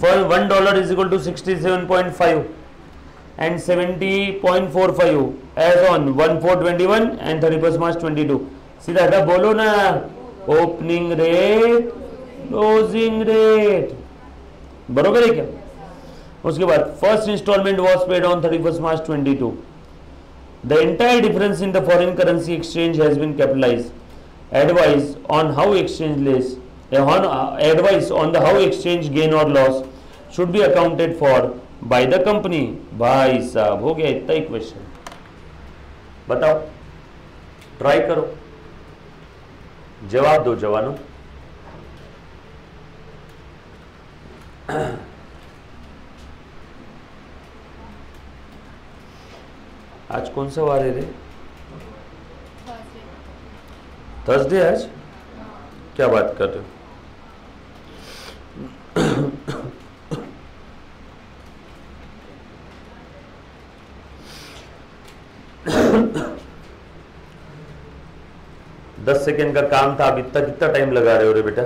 for $1 is equal to 67.5 and 70.45 as on 1/4/21 and 31st March 22. सीधा था बोलो ना, opening rate closing rate, बरोबर है क्या? उसके बाद first instalment was paid on 31st March 22. The entire difference in the foreign currency exchange has been capitalized. Advice on how exchange gain or loss should be accounted for by the company. भाई साहब हो गया इतना ही question. बताओ, try करो, जवाब दो जवानों। आज कौन सा वार है रे? थर्सडे आज? क्या बात कर रहे हो? दस सेकेंड का काम था, अब इतना कितना टाइम लगा रहे हो रे बेटा?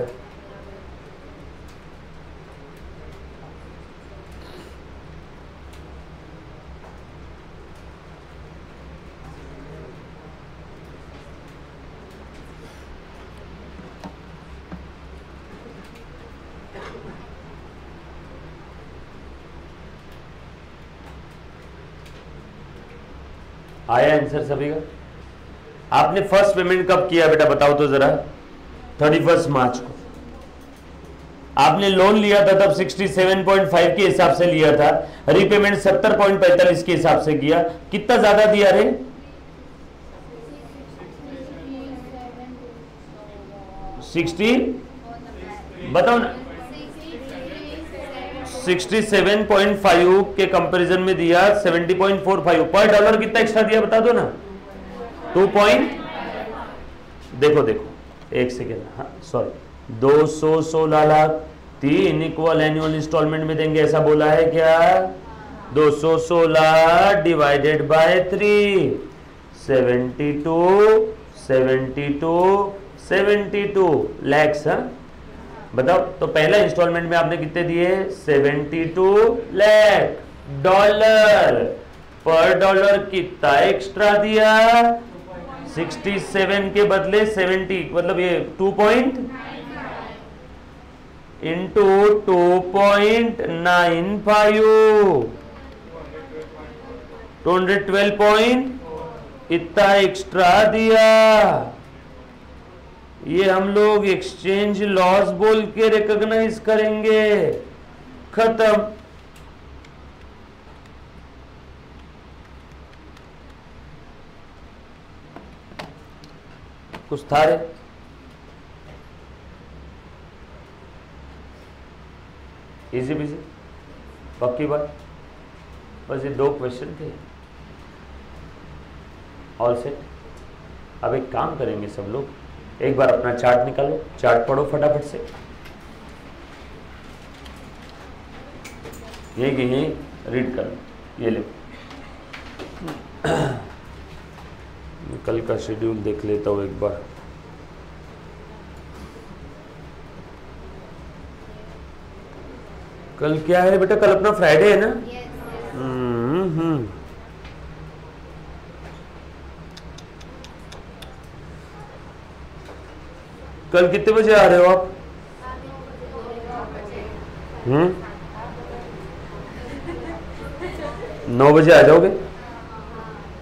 आया आंसर सभी का? आपने फर्स्ट पेमेंट कब किया बेटा बताओ तो जरा? 31 मार्च को। आपने लोन लिया था तब 67.5 के हिसाब से लिया था, रीपेमेंट 70.45 के हिसाब से किया। कितना ज्यादा दिया रे? 60 बताओ ना। 67.5 के कंपैरिजन में दिया 70.45। पर डॉलर कितना एक्स्ट्रा दिया बता दो ना? 2 पॉइंट, देखो एक सेकेंड, हाँ sorry, 216 lakh 3 equal annual instalment में देंगे ऐसा बोला है क्या? 216 डिवाइडेड बाय 3, 72 लैक्स। हाँ बताओ, तो पहला इंस्टॉलमेंट में आपने कितने दिए? 72 लाख डॉलर। पर डॉलर कितना एक्स्ट्रा दिया? 67 के बदले 70, मतलब ये 2 पॉइंट इंटू 2.95, 212 पॉइंट इतना एक्स्ट्रा दिया। ये हम लोग एक्सचेंज लॉस बोल के रिकॉग्नाइज करेंगे। खत्म। कुछ था रे? इजी बिजी, पक्की बात। बस ये 2 क्वेश्चन थे, ऑल सेट। अब एक काम करेंगे सब लोग, एक बार अपना चार्ट निकालो, चार्ट पढ़ो फटाफट से। यही रीड कर लो, ये लो। कल का शेड्यूल देख लेता हूँ एक बार। कल क्या है बेटा? कल अपना फ्राइडे है ना? कल कितने बजे आ रहे हो आप? 9 बजे आ जाओगे?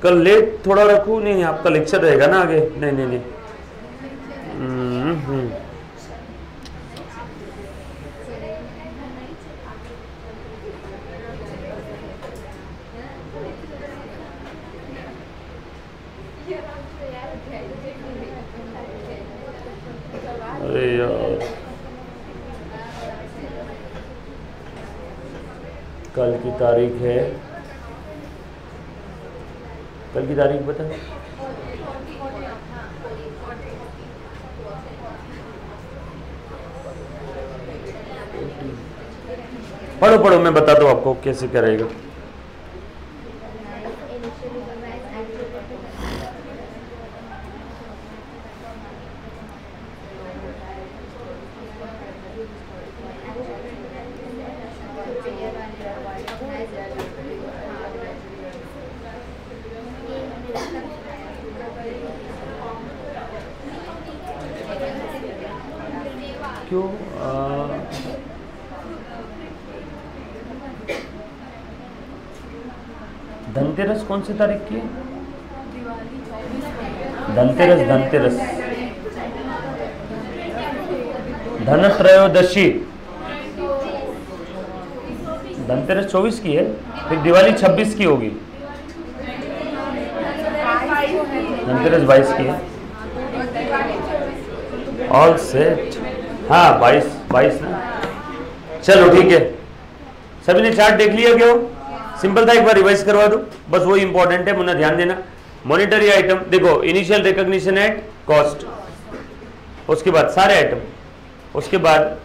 कल लेट थोड़ा रखूँ? नहीं, आपका लेक्चर रहेगा ना आगे। नहीं नहीं नहीं। अरे यार, कल की तारीख है, कल की तारीख बता। पढ़ो पढ़ो, मैं बताता हूँ आपको कैसे क्या रहेगा। क्यों? धनतेरस कौन सी तारीख की है? धनतेरस, धनतेरस, धनत्रयोदशी। धनतेरस 24 की है, फिर दिवाली 26 की होगी। धनतेरस 22 की है। All set. हाँ 22 ना। चलो ठीक है, सभी ने चार्ट देख लिया क्या? सिंपल था, एक बार रिवाइज करवा दो बस, वो इंपॉर्टेंट है, मुन्ना ध्यान देना। मॉनिटरी आइटम देखो, इनिशियल रिकॉग्निशन एट कॉस्ट, उसके बाद सारे आइटम, उसके बाद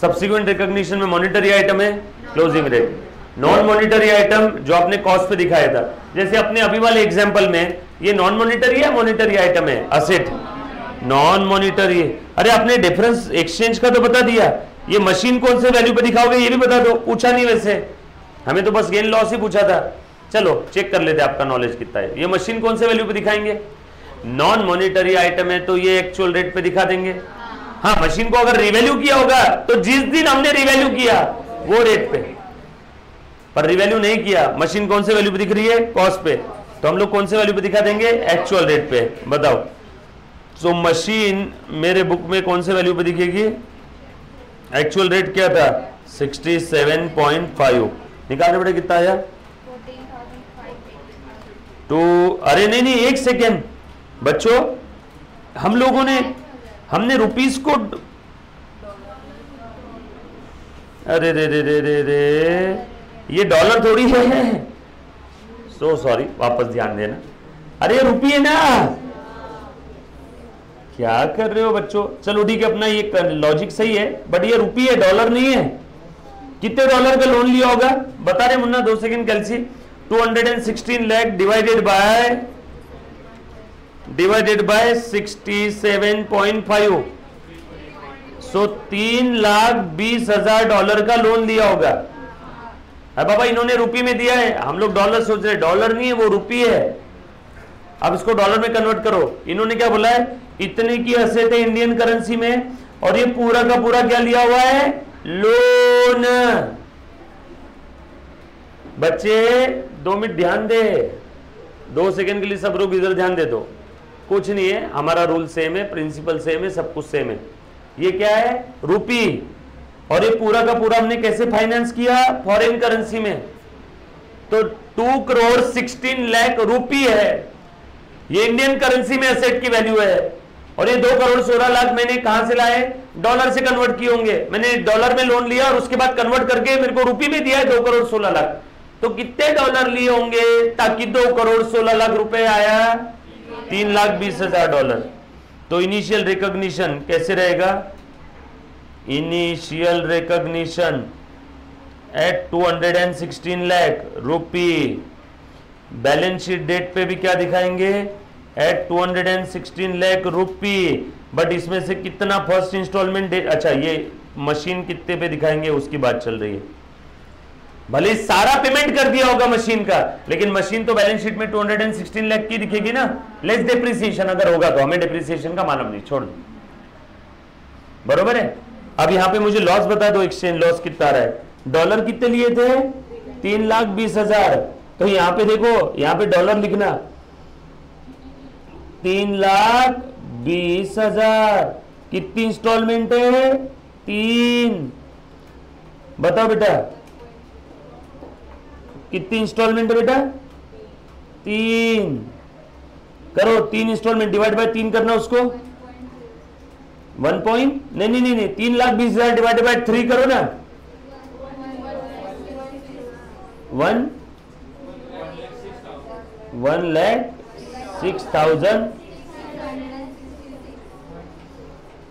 सब्सिक्वेंट रिकॉग्निशन में मॉनिटरी आइटम है closing rate. Non monetary item जो आपने कॉस्ट पे दिखाया था, जैसे अपने अभी वाले एग्जांपल में ये नॉन मॉनिटरी है, मॉनिटरी आइटम है, असेट नॉन मॉनिटरी है। अरे आपने डिफरेंस एक्सचेंज का तो बता दिया, ये मशीन कौन से वैल्यू पे दिखाओगे ये भी बता दो। पूछा नहीं वैसे, हमें तो बस गेन लॉस ही पूछा था। चलो चेक कर लेते आपका नॉलेज कितना है। ये मशीन कौन से वैल्यू पे दिखाएंगे? नॉन मॉनिटरी आइटम है तो ये एक्चुअल रेट पे दिखा देंगे। हाँ, मशीन को अगर रिवैल्यू किया होगा तो जिस दिन हमने रिवैल्यू किया वो रेट पे, पर रिवैल्यू नहीं किया, मशीन कौन से वैल्यू पे दिख रही है? कॉस्ट पे, तो हम लोग कौन से वैल्यू पे दिखा देंगे? एक्चुअल रेट पे। बताओ, तो मशीन मेरे बुक में कौन से वैल्यू पे दिखेगी? एक्चुअल रेट क्या था? 67.5। निकालने पड़े, कितना आया? 14,582। अरे नहीं नहीं, एक सेकेंड बच्चों, हम लोगों ने हमने रुपीस को, अरे रे रे रे रे रे, ये डॉलर थोड़ी है। सो सॉरी, वापस ध्यान देना। अरे रुपये है ना, क्या कर रहे हो बच्चों? चलो ठीक है, अपना ये लॉजिक सही है, बट ये रुपये है, डॉलर नहीं है। कितने डॉलर का लोन लिया होगा बता रहे मुन्ना? 2 सेकंड कैलसी। 216 lakh divided by 67.5, so 3,20,000 dollar का लोन लिया होगा। है बाबा, इन्होंने रुपये में दिया है, हम लोग डॉलर सोच रहे, डॉलर नहीं है वो, रुपये है। अब इसको डॉलर में कन्वर्ट करो। इन्होंने क्या बोला है? इतने की असेट है इंडियन करेंसी में, और ये पूरा का पूरा क्या लिया हुआ है? लोन। बच्चे 2 मिनट ध्यान दे, 2 सेकंड के लिए सब लोग इधर ध्यान दे दो। कुछ नहीं है, हमारा रूल सेम है, प्रिंसिपल सेम है, सब कुछ सेम है। ये क्या है? रुपी। और ये पूरा का पूरा हमने कैसे फाइनेंस किया? फॉरेन करेंसी में। तो 2,16 लाख रुपी है, ये इंडियन करेंसी में एसेट की वैल्यू है। और ये 2,16 लाख मैंने कहां से लाए? डॉलर से कन्वर्ट किए होंगे। मैंने डॉलर में लोन लिया और उसके बाद कन्वर्ट करके मेरे को रुपये में दिया है 2,16 लाख। तो कितने डॉलर लिए होंगे ताकि 2,16 लाख रुपए आया? 3,20,000 डॉलर। तो इनिशियल रिकॉग्निशन कैसे रहेगा? इनिशियल रिकॉग्निशन एट 216 लाख रुपी। बैलेंस शीट डेट पे भी क्या दिखाएंगे? Eight 216 lakh rupee. बट इसमें से कितना फर्स्ट इंस्टॉलमेंट डेट, अच्छा ये मशीन कितने पे दिखाएंगे उसकी बात चल रही है। भले सारा पेमेंट कर दिया होगा मशीन का, लेकिन मशीन तो बैलेंस शीट में 216 लाख की दिखेगी ना, लेस डिप्रिसिएशन अगर होगा तो। हमें डिप्रिसिएशन का मालूम नहीं, छोड़ दो। बरोबर है। अब यहां पे मुझे लॉस बता दो, एक्सचेंज लॉस कितना आ रहा है। डॉलर कितने लिए थे? 3,20,000। तो यहां पे देखो, यहां पे डॉलर लिखना 3,20,000। कितनी इंस्टॉलमेंट है? 3। बताओ बेटा कितनी इंस्टॉलमेंट है बेटा? 3। करो 3 इंस्टॉलमेंट डिवाइड बाय 3 करना उसको 1 पॉइंट नहीं 3,20,000 डिवाइडेड बाय 3 करो ना 1,06,000।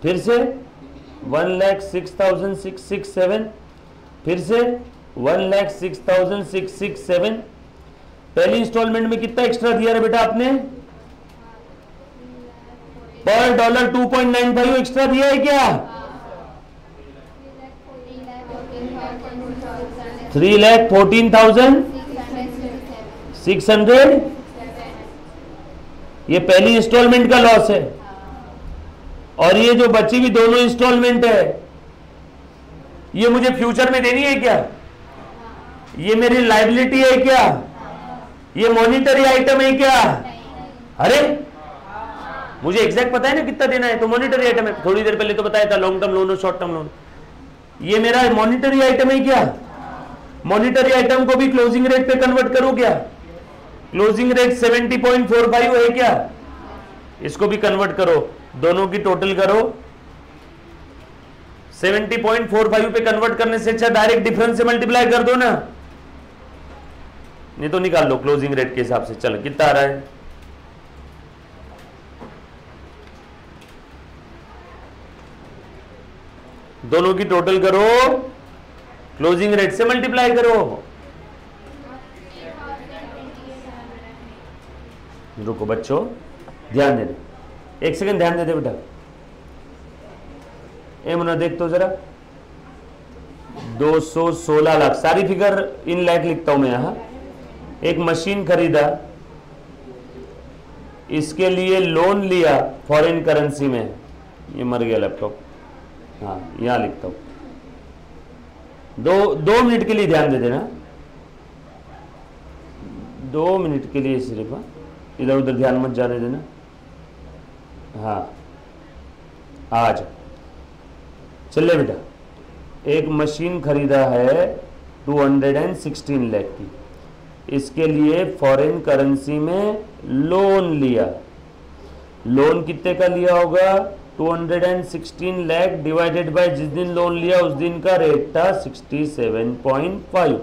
फिर से 1,06,667। फिर से 1,06,667। पहली इंस्टॉलमेंट में कितना एक्स्ट्रा दिया है बेटा आपने? पर डॉलर 2.95 एक्स्ट्रा दिया है क्या? 3,14,600। ये पहली इंस्टॉलमेंट का लॉस है। और ये जो बची हुई दोनों इंस्टॉलमेंट है ये मुझे फ्यूचर में देनी है क्या? ये मेरी लायबिलिटी है क्या? ये मॉनिटरी आइटम है क्या? अरे मुझे एग्जैक्ट पता है ना कितना देना है, तो मॉनिटरी आइटम है। थोड़ी देर पहले तो बताया था लॉन्ग टर्म लोन और शॉर्ट टर्म लोन। ये मेरा मॉनिटरी आइटम है क्या? मॉनिटरी आइटम को भी क्लोजिंग रेट पे कन्वर्ट करो क्या? क्लोजिंग रेट 70.45 है क्या? इसको भी कन्वर्ट करो, दोनों की टोटल करो। 70.45 पे कन्वर्ट करने से अच्छा डायरेक्ट डिफरेंस से मल्टीप्लाई कर दो ना, नहीं तो निकाल लो क्लोजिंग रेट के हिसाब से। चलो कितना आ रहा है? दोनों की टोटल करो, क्लोजिंग रेट से मल्टीप्लाई करो। रुको बच्चों ध्यान दे दे, 1 सेकंड ध्यान दे दे बेटा। मुन्ना देख तो जरा 216 लाख, सारी फिगर इन लाख लिखता हूं मैं यहां। एक मशीन खरीदा, इसके लिए लोन लिया फॉरेन करेंसी में। ये मर गया लैपटॉप, हाँ यहां लिखता हूं। 2 मिनट के लिए ध्यान दे देना, 2 मिनट के लिए सिर्फ, इधर उधर ध्यान मत जाने देना। हाँ आज चलिए बेटा, एक मशीन खरीदा है 216 लाख की, इसके लिए फॉरेन करेंसी में लोन लिया। लोन कितने का लिया होगा? 216 लाख डिवाइडेड बाय जिस दिन लोन लिया उस दिन का रेट था 67.5,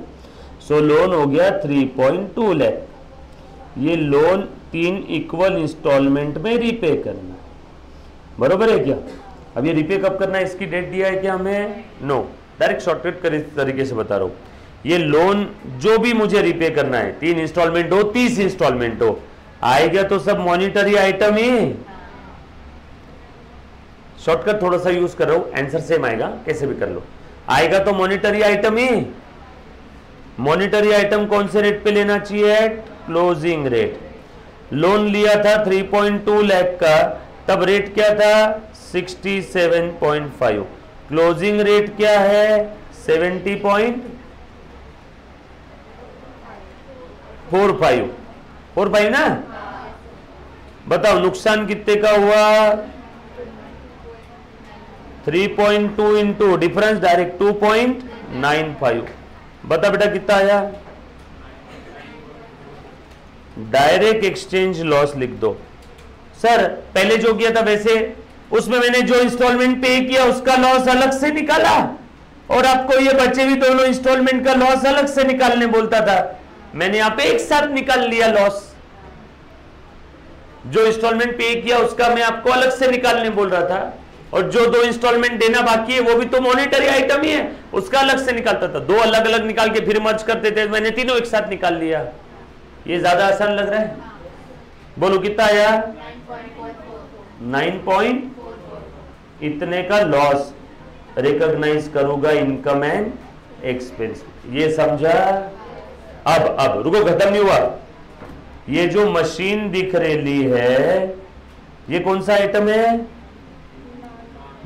सो लोन हो गया 3.2 लाख। ये लोन 3 इक्वल इंस्टॉलमेंट में रीपे करना, बरोबर है क्या? अब ये रीपे कब करना है, इसकी डेट दिया है क्या हमें? नो, डायरेक्ट शॉर्टकट कर इस तरीके से बता रहा हूं। ये लोन जो भी मुझे रीपे करना है, 3 इंस्टॉलमेंट हो 30 इंस्टॉलमेंट हो, आएगा तो सब मॉनिटरी आइटम ही। शॉर्टकट थोड़ा सा यूज कर रहा हूं, आंसर सेम आएगा, कैसे भी कर लो। आएगा तो मॉनिटरी आइटम ही। मॉनिटरी आइटम कौन से रेट पे लेना चाहिए? Closing rate. लोन लिया था 3.2 लाख का, तब रेट क्या था? 67.5। क्लोजिंग रेट क्या है? 70.45 ना। बताओ नुकसान कितने का हुआ? 3.2 इंटू डिफरेंस डायरेक्ट 2.95। बता बेटा कितना आया? डायरेक्ट एक्सचेंज लॉस लिख दो। सर पहले जो किया था वैसे, उसमें मैंने जो इंस्टॉलमेंट पे किया उसका लॉस अलग से निकाला, और आपको ये बचे हुए दोनों इंस्टॉलमेंट का लॉस अलग से निकालने बोलता था। मैंने यहां पे एक साथ निकाल लिया लॉस। जो इंस्टॉलमेंट पे किया उसका मैं आपको अलग से निकालने बोल रहा था, और जो 2 इंस्टॉलमेंट देना बाकी है वो भी तो मॉनिटरी आइटम ही है, उसका अलग से निकालता था। 2 अलग अलग निकाल के फिर मर्ज करते थे, मैंने तीनों एक साथ निकाल लिया। ये ज्यादा आसान लग रहा है? बोलो कितना आया? 9 इतने का लॉस रिकॉग्नाइज करूंगा इनकम एंड एक्सपेंस। ये समझा? अब रुको, खत्म नहीं हुआ। ये जो मशीन दिख रही है ये कौन सा आइटम है?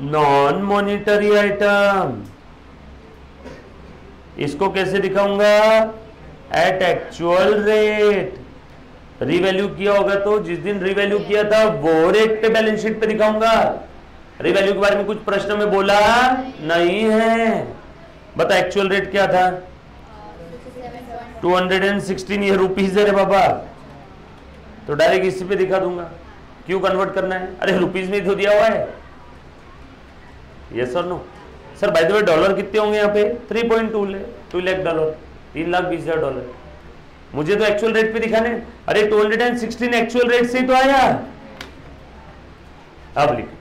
नॉन मॉनिटरी आइटम, इसको कैसे दिखाऊंगा? Eight actual rate. रीवैल्यू किया होगा तो जिस दिन रीवैल्यू किया था वो रेट पे बैलेंस शीट पे दिखाऊंगा। रीवैल्यू के बारे में कुछ प्रश्न में बोला नहीं है। बता एक्चुअल रेट क्या था? 216, ये रुपीज है रे बाबा, तो डायरेक्ट इसी पे दिखा दूंगा। क्यों कन्वर्ट करना है? अरे रुपीज में तो दिया हुआ है। यस और no? Sir by the way dollar कितने होंगे यहाँ पे? 3.2 लाख डॉलर, 3,20,000 $। मुझे तो एक्चुअल रेट पे दिखाने। अरे 216 एक्चुअल रेट से ही तो आया। अब लिखो,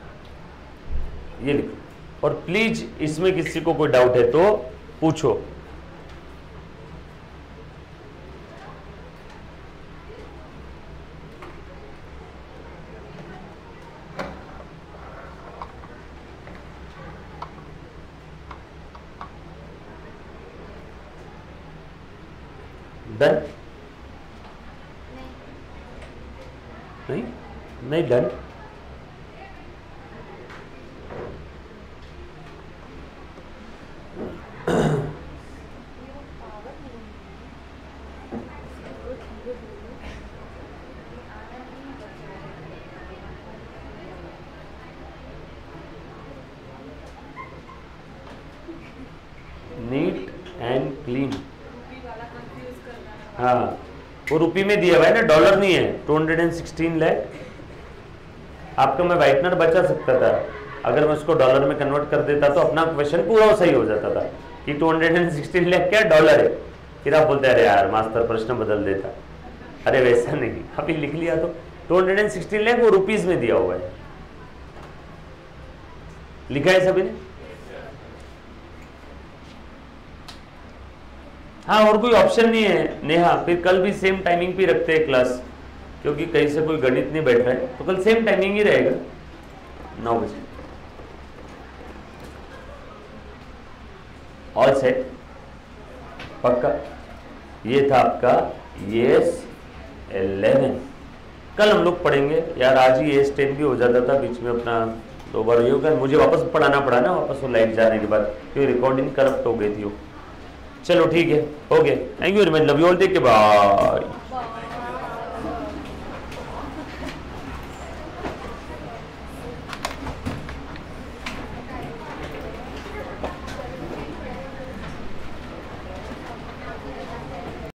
ये लिखो, और प्लीज इसमें किसी को कोई डाउट है तो पूछो। डन? नहीं नहीं डन। Neat and clean. हाँ वो रुपी में दिया हुआ है ना, डॉलर नहीं है। 216 लाख। आपका मैं व्हाइटनर बचा सकता था अगर मैं उसको डॉलर में कन्वर्ट कर देता तो अपना क्वेश्चन पूरा सही हो जाता था कि 216 लाख क्या डॉलर है। फिर आप बोलते अरे यार मास्टर प्रश्न बदल देता। अरे वैसा नहीं, अभी लिख लिया तो 216 लाख वो रुपीज में दिया हुआ है। लिखा है सभी ने? हाँ और कोई ऑप्शन नहीं है नेहा। फिर कल भी सेम टाइमिंग पे रखते हैं क्लास, क्योंकि कहीं से कोई गणित नहीं बैठ रहा है, तो कल सेम टाइमिंग ही रहेगा 9 बजे। All set? पक्का? ये था आपका येस 11। कल हम लोग पढ़ेंगे यार, आज ही येस 10 भी हो जाता था, बीच में अपना 2 बार ये होगा। मुझे वापस पढ़ाना पड़ा ना, वापस वो लाइट जाने के बाद, क्योंकि रिकॉर्डिंग करप्ट हो गई थी वो। चलो ठीक है, हो गया। Thank you very much, love you all, take care, bye.